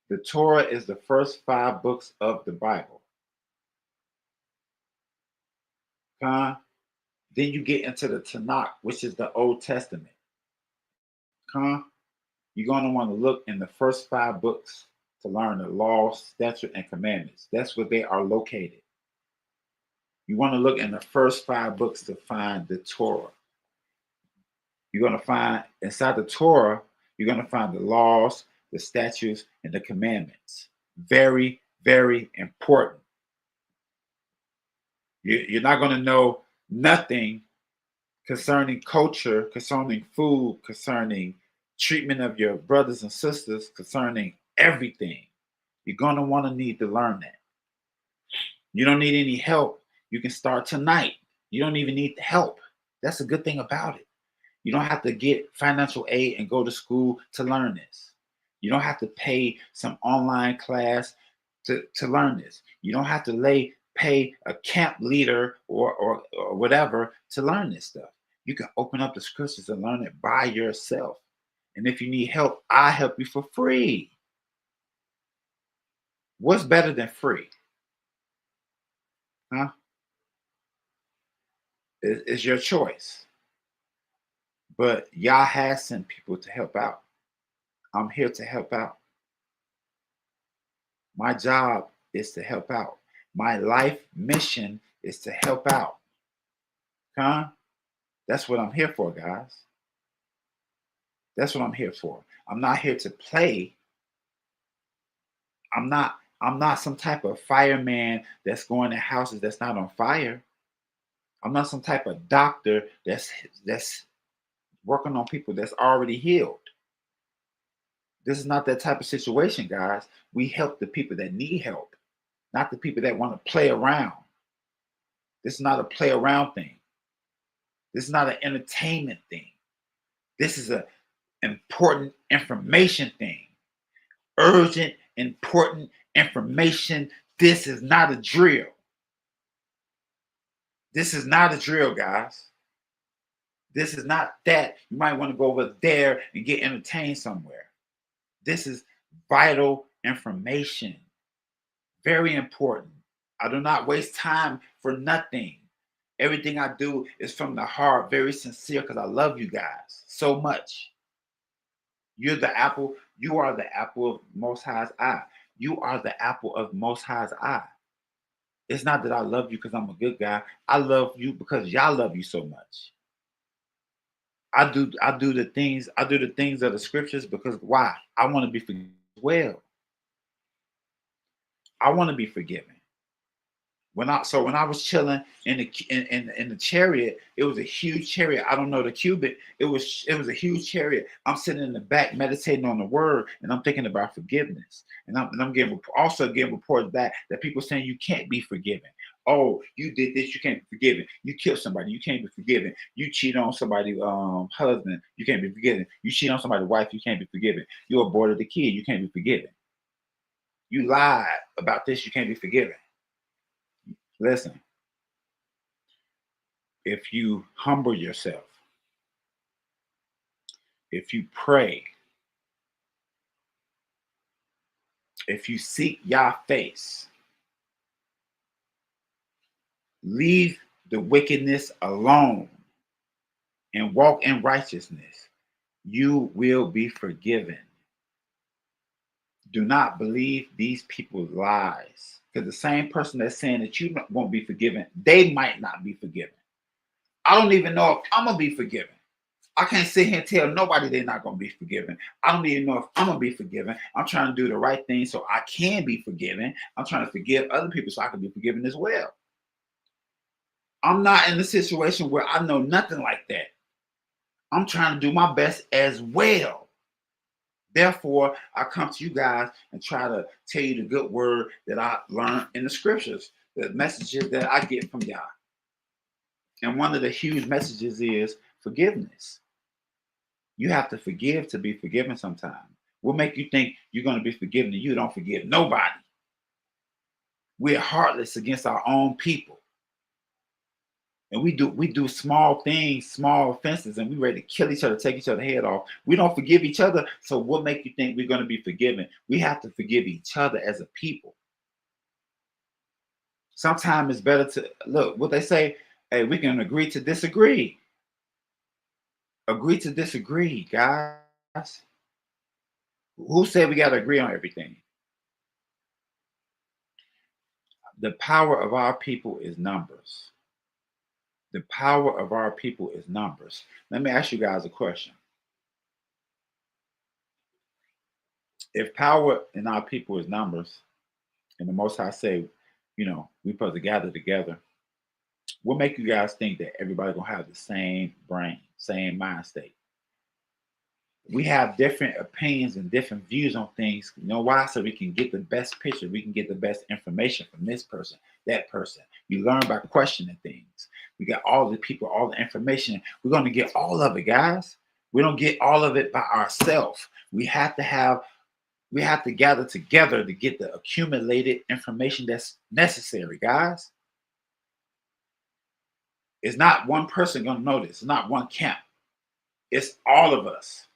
the Torah is the first 5 books of the Bible. Huh? Then you get into the Tanakh, which is the Old Testament. Huh? You're going to want to look in the first 5 books to learn the laws, statutes, and commandments. That's where they are located. You want to look in the first 5 books to find the Torah. You're going to find inside the Torah, you're going to find the laws, the statutes, and the commandments. Very, very important. You're not going to know nothing concerning culture, concerning food, concerning treatment of your brothers and sisters, concerning everything. You're going to want to need to learn that. You don't need any help. You can start tonight. You don't even need the help. That's the good thing about it. You don't have to get financial aid and go to school to learn this. You don't have to pay some online class to learn this. You don't have to pay a camp leader or whatever to learn this stuff. You can open up the scriptures and learn it by yourself. And if you need help, I help you for free. What's better than free? Huh? It's your choice. But Yah has sent people to help out. I'm here to help out. My job is to help out. My life mission is to help out. Huh? That's what I'm here for, guys. That's what I'm here for. I'm not here to play. I'm not some type of fireman that's going to houses that's not on fire. I'm not some type of doctor that's working on people that's already healed. This is not that type of situation, guys. We help the people that need help, not the people that want to play around. This is not a play around thing. This is not an entertainment thing. This is an important information thing. Urgent, important information. This is not a drill. This is not a drill, guys. This is not that. You might want to go over there and get entertained somewhere. This is vital information. Very important. I do not waste time for nothing. Everything I do is from the heart, very sincere, because I love you guys so much. You're the apple. You are the apple of Most High's eye. You are the apple of Most High's eye. It's not that I love you because I'm a good guy. I love you because y'all love you so much. I do the things of the scriptures because why? I want to be forgiven well. I want to be forgiven. When I was chilling in the chariot, it was a huge chariot. I don't know the cubit. It was a huge chariot. I'm sitting in the back meditating on the word, and I'm thinking about forgiveness. And I'm getting reports back that people saying you can't be forgiven. Oh, you did this, you can't be forgiven. You killed somebody, you can't be forgiven. You cheat on somebody's husband, you can't be forgiven. You cheat on somebody's wife, you can't be forgiven. You aborted the kid, you can't be forgiven. You lied about this, you can't be forgiven. Listen, if you humble yourself, if you pray, if you seek Yah's face, leave the wickedness alone and walk in righteousness, you will be forgiven. Do not believe these people's lies. Because the same person that's saying that you won't be forgiven, they might not be forgiven. I don't even know if I'm going to be forgiven. I can't sit here and tell nobody they're not going to be forgiven. I don't even know if I'm going to be forgiven. I'm trying to do the right thing so I can be forgiven. I'm trying to forgive other people so I can be forgiven as well. I'm not in a situation where I know nothing like that. I'm trying to do my best as well. Therefore, I come to you guys and try to tell you the good word that I learned in the scriptures, the messages that I get from y'all. And one of the huge messages is forgiveness. You have to forgive to be forgiven sometimes. What make you think you're going to be forgiven and you don't forgive nobody? We're heartless against our own people. And we do small things, small offenses, and we ready to kill each other, take each other's head off. We don't forgive each other. So what make you think we're going to be forgiven? We have to forgive each other as a people. Sometimes it's better to look what they say. Hey, we can agree to disagree. Agree to disagree, guys. Who said we got to agree on everything? The power of our people is numbers. The power of our people is numbers. Let me ask you guys a question. If power in our people is numbers, and the Most High say, we supposed to gather together, what make you guys think that everybody gonna have the same brain, same mind state? We have different opinions and different views on things. You know why? So we can get the best picture. We can get the best information from this person, that person. You learn by questioning things. We got all the people, all the information. We're going to get all of it, guys. We don't get all of it by ourselves. We have to gather together to get the accumulated information that's necessary, guys. It's not one person going to know this. It's not one camp. It's all of us.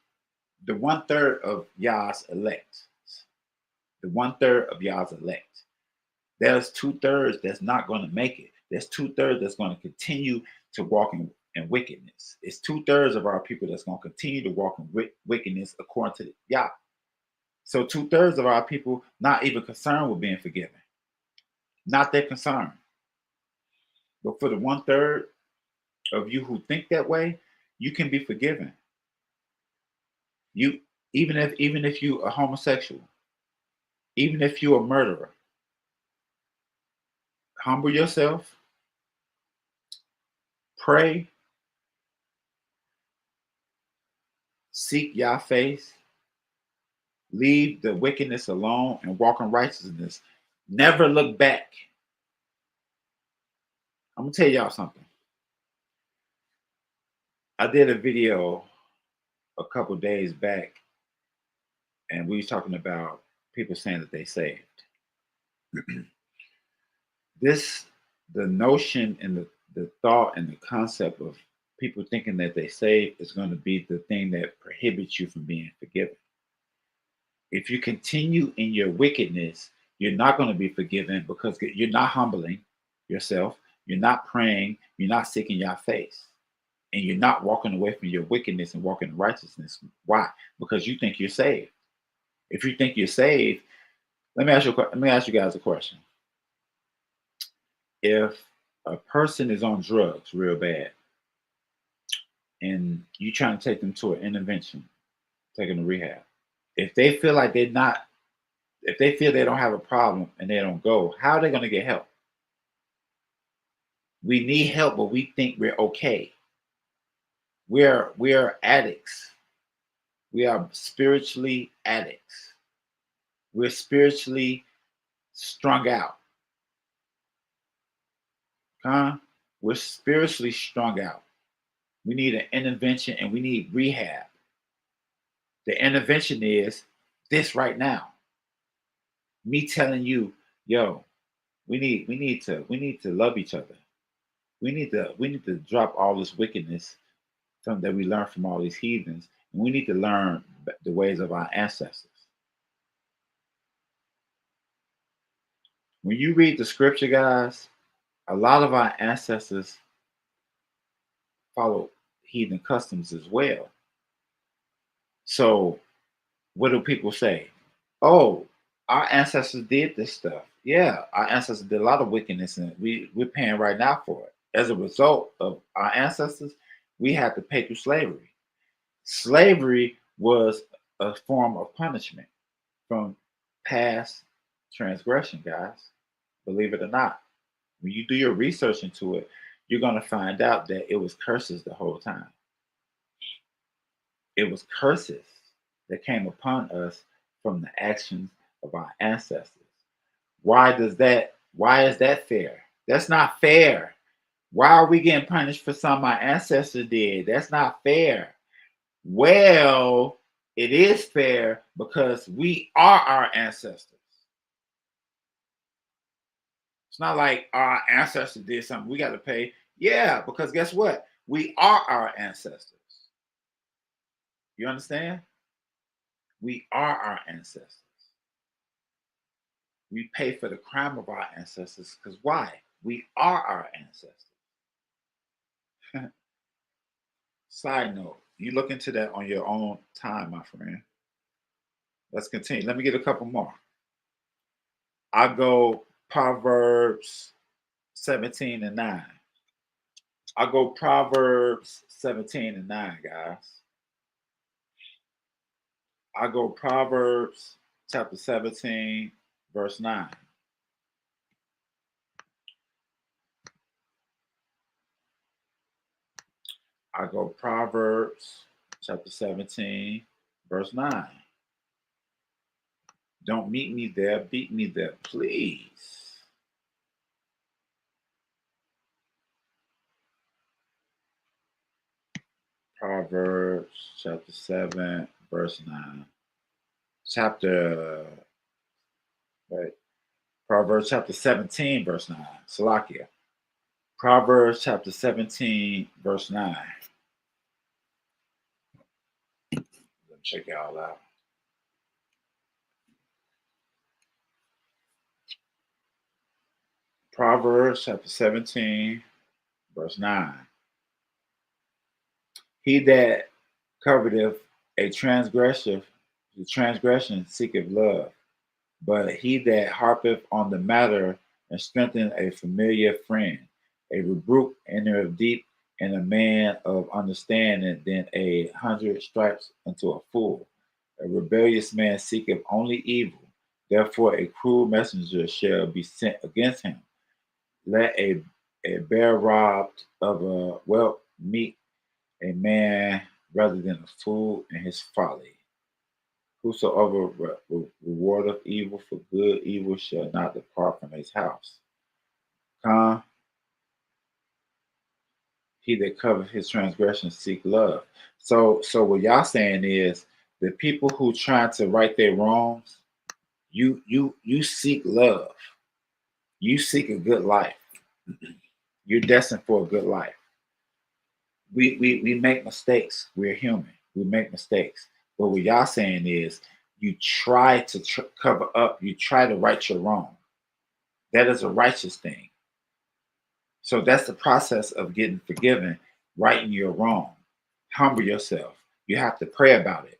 The 1/3 of Yah's elect. The 1/3 of Yah's elect. There's 2/3 that's not going to make it. There's 2/3 that's going to continue to walk in wickedness. It's 2/3 of our people that's going to continue to walk in wickedness according to Yah. So 2/3 of our people not even concerned with being forgiven. Not their concern. But for the 1/3 of you who think that way, you can be forgiven. You even if you are homosexual, even if you're a murderer, humble yourself, pray, seek Yah's face, leave the wickedness alone, and walk in righteousness. Never look back. I'm gonna tell y'all something. I did a video a couple days back, and we was talking about people saying that they saved. The notion and the thought and the concept of people thinking that they saved is going to be the thing that prohibits you from being forgiven. If you continue in your wickedness, you're not going to be forgiven because you're not humbling yourself, you're not praying, you're not seeking your face, and you're not walking away from your wickedness and walking in righteousness. Why? Because you think you're saved. If you think you're saved, let me ask you guys a question. If a person is on drugs real bad and you trying to take them to an intervention, take them to rehab, if they feel like if they feel they don't have a problem and they don't go, how are they going to get help? We need help, but we think we're okay. We're addicts. We are spiritually addicts. We're spiritually strung out. We're spiritually strung out. We need an intervention and we need rehab. The intervention is this right now. Me telling you, yo, we need to love each other. We need to drop all this wickedness that we learned from all these heathens, and we need to learn the ways of our ancestors. When you read the scripture, guys, a lot of our ancestors follow heathen customs as well. So what do people say? Oh, our ancestors did this stuff. Yeah, our ancestors did a lot of wickedness, and we're paying right now for it. As a result of our ancestors, we had to pay through slavery. Slavery was a form of punishment from past transgression, guys. Believe it or not. When you do your research into it, you're going to find out that it was curses the whole time. It was curses that came upon us from the actions of our ancestors. Why is that fair? That's not fair. Why are we getting punished for something our ancestors did? That's not fair. Well, it is fair because we are our ancestors. It's not like our ancestors did something we got to pay. Yeah, because guess what? We are our ancestors. You understand? We are our ancestors. We pay for the crime of our ancestors because why? We are our ancestors. Side note, you look into that on your own time, my friend. Let's continue. Let me get a couple more. I go Proverbs 17 and 9. I go Proverbs 17 and 9, guys. I go Proverbs chapter 17, verse 9. I go Proverbs chapter 17, verse 9. Don't meet me there, beat me there, please. Proverbs chapter 7, verse 9. Proverbs chapter 17, verse 9. Salakia. Proverbs chapter 17, verse 9. Let me check it all out. Proverbs chapter 17, verse 9. He that coveteth a transgression seeketh love, but he that harpeth on the matter and strengtheneth a familiar friend. A rebuke entereth deep, and a man of understanding than 100 stripes unto a fool. A rebellious man seeketh only evil, therefore a cruel messenger shall be sent against him. Let a bear robbed of a wealth meet a man rather than a fool in his folly. Whosoever rewardeth evil for good, evil shall not depart from his house. He that covereth his transgression seek love. So what y'all saying is the people who trying to right their wrongs, you seek love. You seek a good life. You're destined for a good life. We make mistakes. We're human. We make mistakes. But what y'all saying is you try to cover up. You try to right your wrong. That is a righteous thing. So that's the process of getting forgiven, righting your wrong. Humble yourself. You have to pray about it.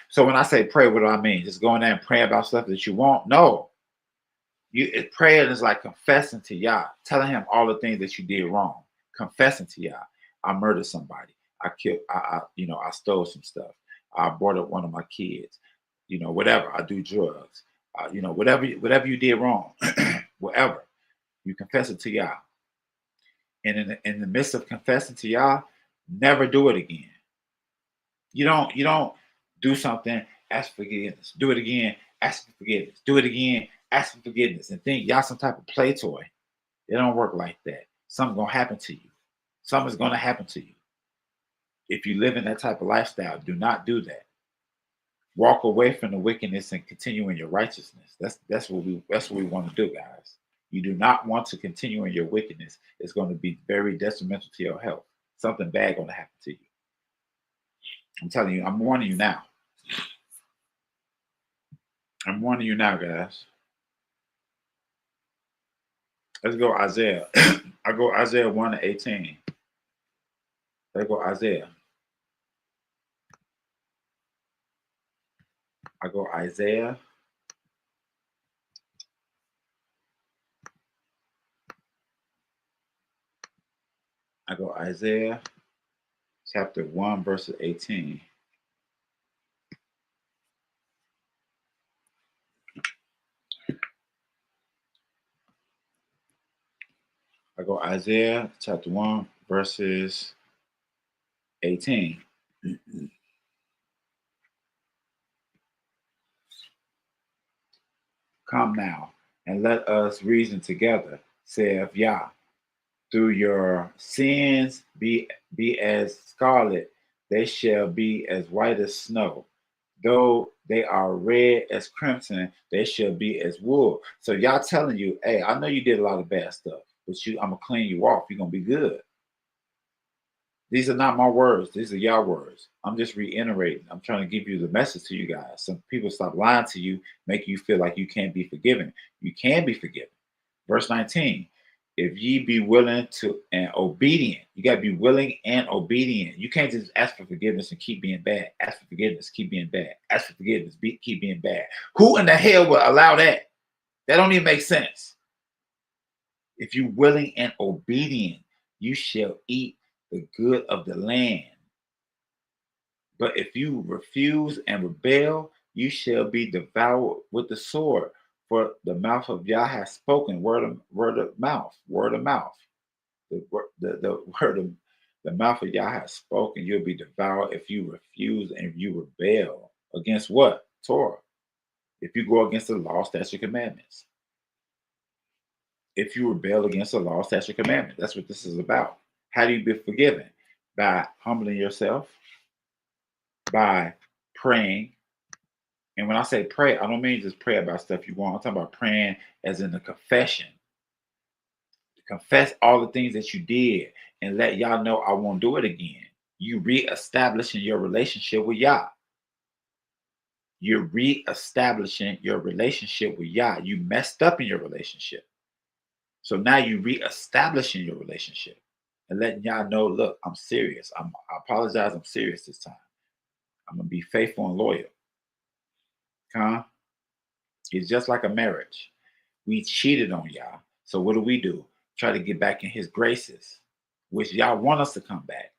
So when I say pray, what do I mean? Just going there and praying about stuff that you want? No. Praying is like confessing to Yah, telling him all the things that you did wrong. Confessing to Yah. I murdered somebody. I killed. I stole some stuff. I aborted one of my kids. Whatever. I do drugs. Whatever you did wrong, whatever. You confess it to Yah. And in the midst of confessing to Yah, never do it again. You don't do something, ask for forgiveness. Do it again, ask for forgiveness. Do it again, ask for forgiveness. And think y'all some type of play toy. It don't work like that. Something's gonna happen to you. Something's gonna happen to you. If you live in that type of lifestyle, do not do that. Walk away from the wickedness and continue in your righteousness. That's what we want to do, guys. You do not want to continue in your wickedness. It's going to be very detrimental to your health. Something bad going to happen to you. I'm telling you, I'm warning you now. I'm warning you now, guys. Let's go Isaiah. I go Isaiah 1:18. Let's go Isaiah. I go Isaiah. I go Isaiah chapter 1, verse 18. I go Isaiah chapter 1, verses 18. Come now, and let us reason together, saith Yah. Through your sins be as scarlet, they shall be as white as snow. Though they are red as crimson, they shall be as wool. So y'all telling you, hey, I know you did a lot of bad stuff, but I'm gonna clean you off. You're gonna be good. These are not my words. These are your words. I'm just reiterating. I'm trying to give you the message to you guys. Some people stop lying to you, make you feel like you can't be forgiven. You can be forgiven. Verse 19. If ye be willing to and obedient, you got to be willing and obedient. You can't just ask for forgiveness and keep being bad. Ask for forgiveness, keep being bad. Ask for forgiveness, keep being bad. Who in the hell would allow that? That don't even make sense. If you willing and obedient, you shall eat the good of the land. But if you refuse and rebel, you shall be devoured with the sword. For the mouth of Yah has spoken. Word of mouth. The word of the mouth of Yah has spoken. You'll be devoured if you refuse and you rebel against what? Torah. If you go against the law, statute, commandments. If you rebel against the law, statute, commandment. That's what this is about. How do you be forgiven? By humbling yourself, by praying. And when I say pray, I don't mean just pray about stuff you want. I'm talking about praying as in the confession. Confess all the things that you did and let Yah know I won't do it again. You reestablishing your relationship with Yah. You're reestablishing your relationship with Yah. You messed up in your relationship. So now you reestablishing your relationship and letting Yah know, look, I'm serious. I apologize. I'm serious this time. I'm going to be faithful and loyal. Huh? It's just like a marriage. We cheated on Yah. So what do? Try to get back in his graces, which Yah want us to come back.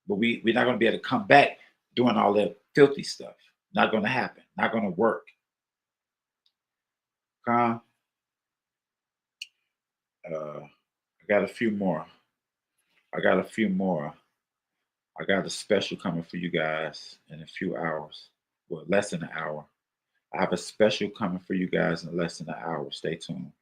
But we're not going to be able to come back doing all that filthy stuff. Not going to happen. Not going to work. Huh? I got a few more. I got a special coming for you guys in a few hours. Well, less than an hour. I have a special coming for you guys in less than an hour. Stay tuned.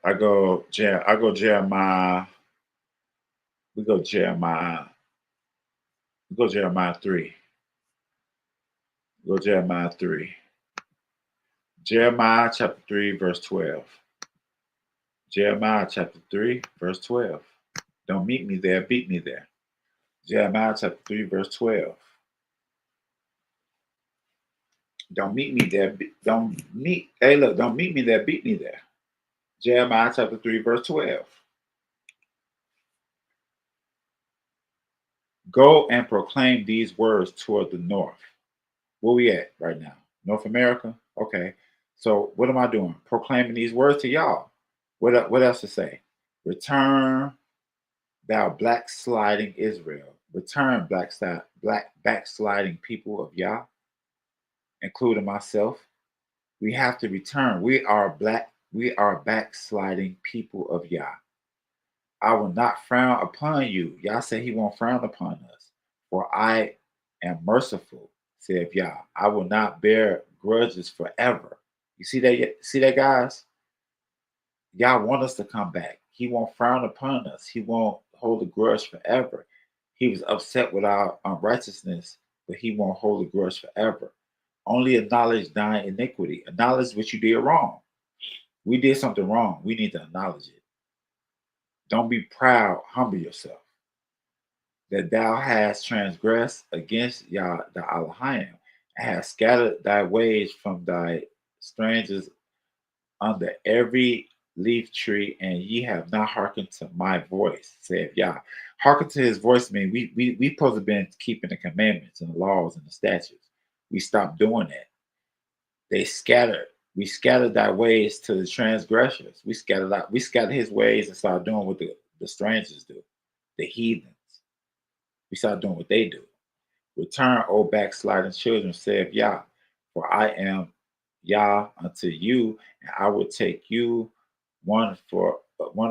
I go Jeremiah. We go Jeremiah 3. Go Jeremiah 3. Jeremiah chapter 3, verse 12. Jeremiah chapter 3, verse 12. Don't meet me there, beat me there. Jeremiah chapter 3, verse 12. Don't meet me there. Don't meet me there, beat me there. Jeremiah chapter 3, verse 12. Go and proclaim these words toward the north. Where we at right now? North America? Okay. So what am I doing? Proclaiming these words to y'all. What else to say? Return, thou backsliding Israel. Return, backsliding people of Yah, including myself. We have to return. We are backsliding people of Yah. I will not frown upon you. Yah said he won't frown upon us. For I am merciful, said Yah. I will not bear grudges forever. You see that, guys? Yah want us to come back. He won't frown upon us. He won't hold a grudge forever. He was upset with our unrighteousness, but he won't hold a grudge forever. Only acknowledge thine iniquity. Acknowledge what you did wrong. We did something wrong. We need to acknowledge it. Don't be proud. Humble yourself. That thou hast transgressed against Yah the Elohim, and hast scattered thy ways from thy strangers under every leaf tree, and ye have not hearkened to my voice, saith Yah. Hearken to his voice means we supposed to be keeping the commandments and the laws and the statutes. We stopped doing that. They scattered. We scattered thy ways to the transgressors. We scattered his ways and started doing what the strangers do, the heathens. We started doing what they do. Return, O backsliding children, saith Yah, for I am Yah unto you, and I will take you, one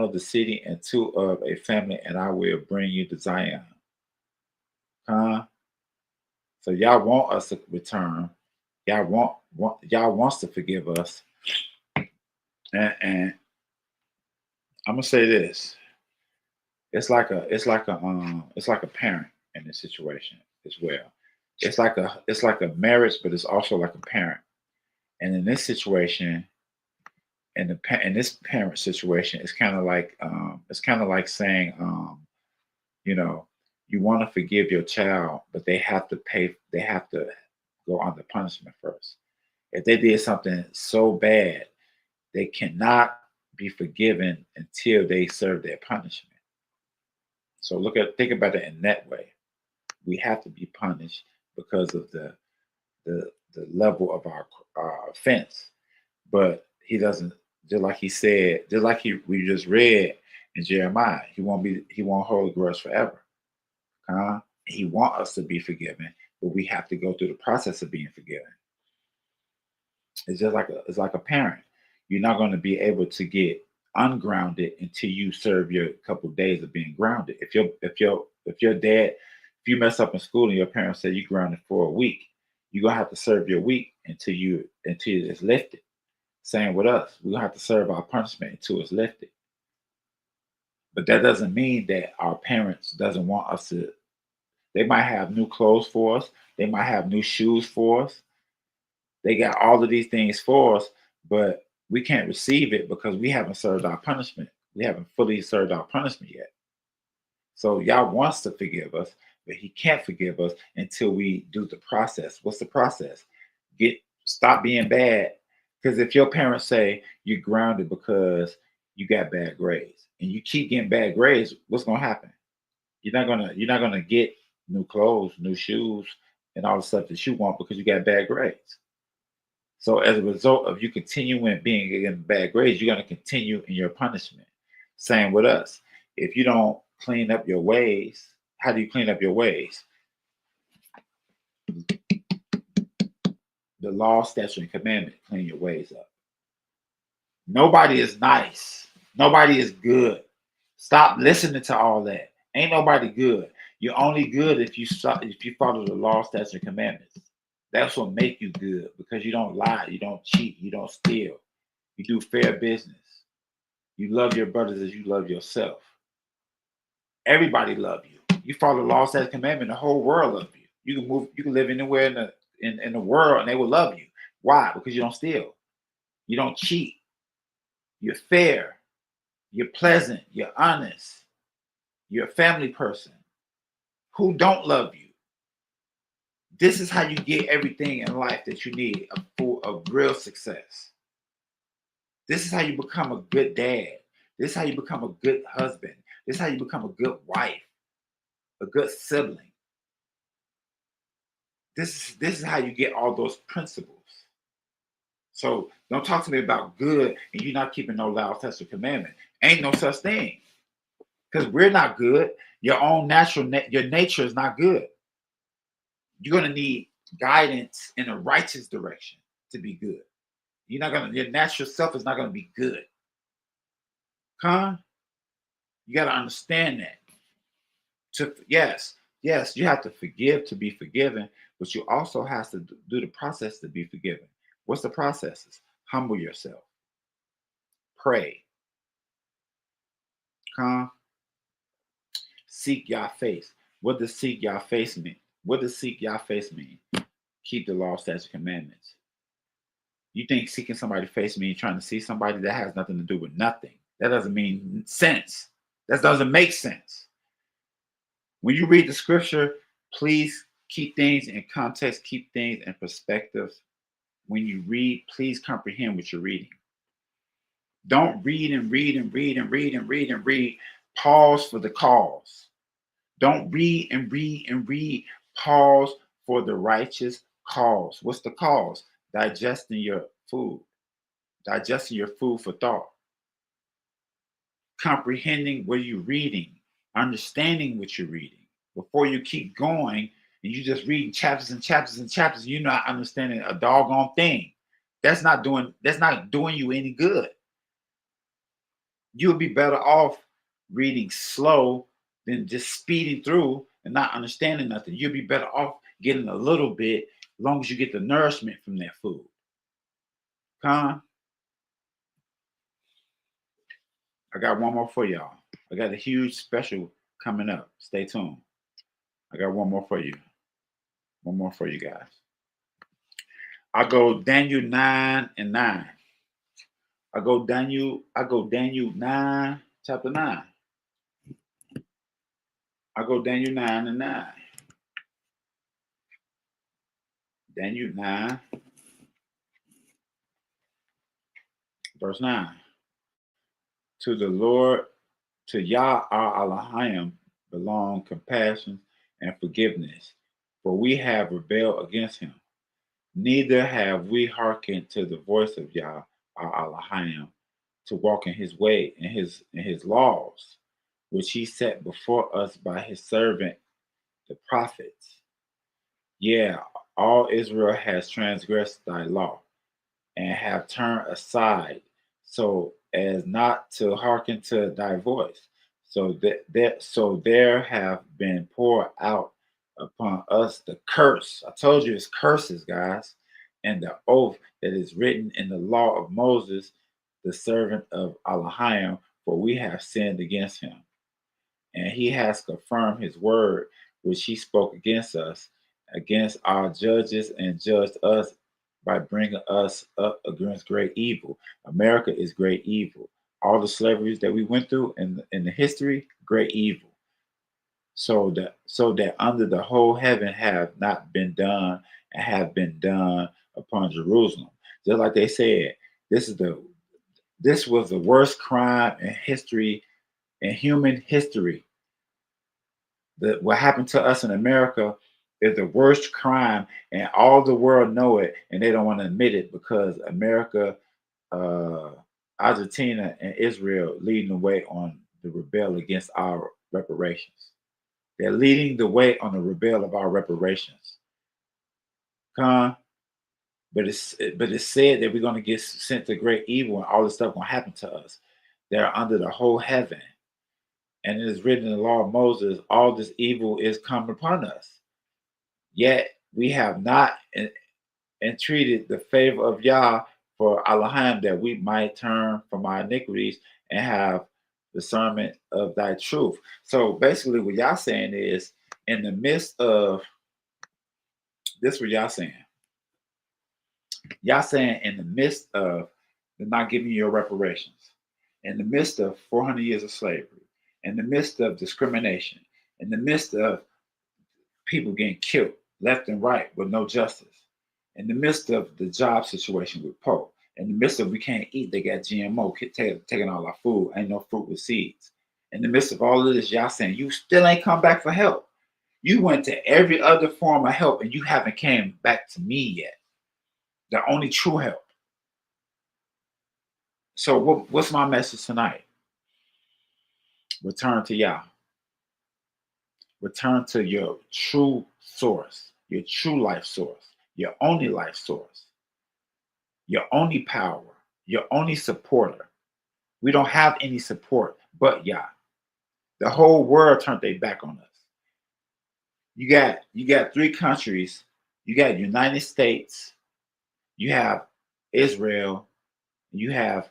of the city and two of a family, and I will bring you to Zion. So Yah want us to return. Yah wants to forgive us. And I'm gonna say this. It's like a parent in this situation as well. It's like a marriage, but it's also like a parent. And in this situation, in this parent situation, it's kind of like saying, you want to forgive your child, but they have to go under punishment first. If they did something so bad, they cannot be forgiven until they serve their punishment. So think about it in that way. We have to be punished because of the level of our offense. But he doesn't, just like he said, just like we just read in Jeremiah, he won't hold a grudge forever. He wants us to be forgiven, but we have to go through the process of being forgiven. It's just like a parent. You're not going to be able to get ungrounded until you serve your couple of days of being grounded. If your dad, if you mess up in school and your parents say you grounded for a week, you're gonna have to serve your week until it's lifted. Same with us. We're gonna have to serve our punishment until it's lifted. But that doesn't mean that our parents doesn't want us to. They might have new clothes for us. They might have new shoes for us. They got all of these things for us, but we can't receive it because we haven't served our punishment. We haven't fully served our punishment yet. So Yah wants to forgive us, but he can't forgive us until we do the process. What's the process? Stop being bad. Because if your parents say you're grounded because you got bad grades and you keep getting bad grades, what's gonna happen? You're not gonna get new clothes, new shoes, and all the stuff that you want because you got bad grades. So as a result of you continuing being in bad grades, you're going to continue in your punishment. Same with us. If you don't clean up your ways, how do you clean up your ways? The law, statute, and commandment, clean your ways up. Nobody is nice. Nobody is good. Stop listening to all that. Ain't nobody good. You're only good if you follow the law, statute, and commandments. That's what make you good, because you don't lie, you don't cheat, you don't steal. You do fair business. You love your brothers as you love yourself. Everybody love you. You follow the law, statute, commandment, the whole world love you. You can live anywhere in the world and they will love you. Why? Because you don't steal. You don't cheat. You're fair. You're pleasant. You're honest. You're a family person. Who don't love you? This is how you get everything in life that you need for real success. This is how you become a good dad. This is how you become a good husband. This is how you become a good wife, a good sibling. This is how you get all those principles. So don't talk to me about good and you're not keeping no law, statute, or commandment. Ain't no such thing. Because we're not good. Your own your nature is not good. You're gonna need guidance in a righteous direction to be good. Your natural self is not gonna be good. You gotta understand that. Yes, you have to forgive to be forgiven, but you also have to do the process to be forgiven. What's the processes? Humble yourself. Pray. Seek Yah face. What does seek Yah face mean? What does seek Yah face mean? Keep the law, statutes, commandments. You think seeking somebody face means trying to see somebody? That has nothing to do with nothing. That doesn't mean sense. That doesn't make sense. When you read the scripture, please keep things in context, keep things in perspective. When you read, please comprehend what you're reading. Don't read and read and read and read and read and read. Pause for the cause. Don't read and read and read. Pause for the righteous cause. What's the cause? Digesting your food. Digesting your food for thought. Comprehending what you're reading. Understanding what you're reading. Before you keep going and you just reading chapters and chapters and chapters, you're not understanding a doggone thing. That's not doing you any good. You'll be better off reading slow than just speeding through and not understanding nothing. You'll be better off getting a little bit as long as you get the nourishment from that food. I got one more for y'all. I got a huge special coming up. Stay tuned. I got one more for you. One more for you guys. I go Daniel 9 and 9. I go Daniel 9, chapter 9. I go Daniel 9 and 9. Daniel 9, verse 9. To the Lord, to Yah our Elohim, belong compassion and forgiveness, for we have rebelled against him. Neither have we hearkened to the voice of Yah, our Elohim, to walk in his way, in his laws, which he set before us by his servant, the prophets. Yeah, all Israel has transgressed thy law, and have turned aside, so as not to hearken to thy voice. So there have been poured out upon us the curse. I told you it's curses, guys, and the oath that is written in the law of Moses, the servant of Elohim, for we have sinned against him. And he has confirmed his word, which he spoke against us, against our judges, and judged us by bringing us up against great evil. America is great evil. All the slaveries that we went through in the history, great evil. So that under the whole heaven have not been done and have been done upon Jerusalem. Just like they said, this was the worst crime in history, in human history. What happened to us in America is the worst crime, and all the world know it, and they don't want to admit it because America, Argentina, and Israel leading the way on the rebel against our reparations. They're leading the way on the rebel of our reparations. But it's said that we're going to get sent to great evil, and all this stuff going to happen to us. They're under the whole heaven. And it is written in the law of Moses, all this evil is come upon us. Yet we have not entreated the favor of Yah for Elohim, that we might turn from our iniquities and have discernment of thy truth. So basically what y'all saying is, in the midst of this, what y'all saying? Y'all saying in the midst of they're not giving you your reparations, in the midst of 400 years of slavery, in the midst of discrimination, in the midst of people getting killed left and right with no justice, in the midst of the job situation with Pope, in the midst of we can't eat, they got GMO taking all our food, ain't no fruit with seeds. In the midst of all of this, y'all saying you still ain't come back for help. You went to every other form of help and you haven't came back to me yet. The only true help. So what's my message tonight? Return to Yah. Return to your true source, your true life source, your only life source, your only power, your only supporter. We don't have any support but Yah. The whole world turned their back on us. You got three countries. You got United States, you have Israel, you have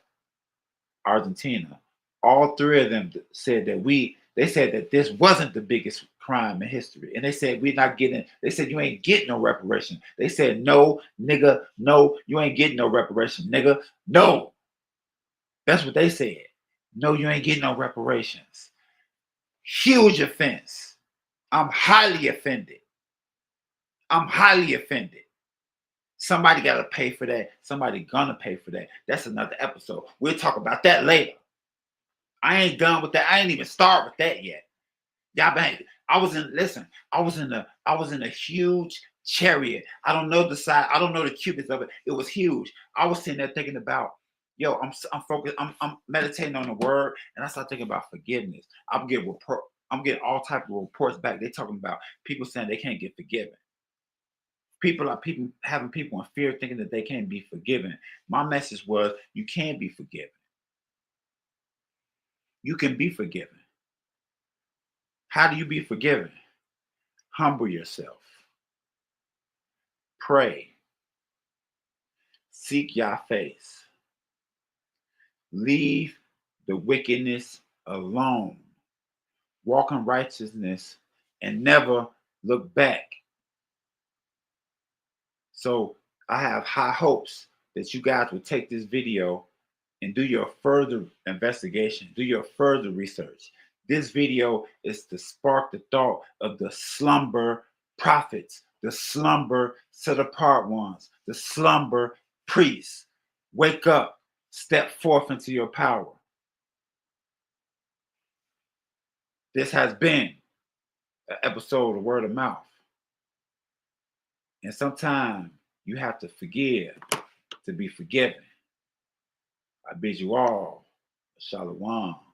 Argentina. All three of them said that this wasn't the biggest crime in history. And they said they said you ain't getting no reparation. They said, no, nigga, no, you ain't getting no reparation, nigga. No. That's what they said. No, you ain't getting no reparations. Huge offense. I'm highly offended. Somebody got to pay for that. Somebody gonna pay for that. That's another episode. We'll talk about that later. I ain't done with that. I ain't even start with that yet. Y'all bang. I was in a huge chariot. I don't know the size. I don't know the cubits of it. It was huge. I was sitting there thinking about, I'm focused. I'm meditating on the word, and I started thinking about forgiveness. I'm getting all type of reports back. They're talking about people saying they can't get forgiven. People having people in fear, thinking that they can't be forgiven. My message was, you can be forgiven. You can be forgiven. How do you be forgiven? Humble yourself. Pray. Seek Yah's face. Leave the wickedness alone. Walk in righteousness and never look back. So I have high hopes that you guys will take this video and do your further investigation, do your further research. This video is to spark the thought of the slumber prophets, the slumber set apart ones, the slumber priests. Wake up, step forth into your power. This has been an episode of Word of Mouth. And sometimes you have to forgive to be forgiven. I bid you all Shalom.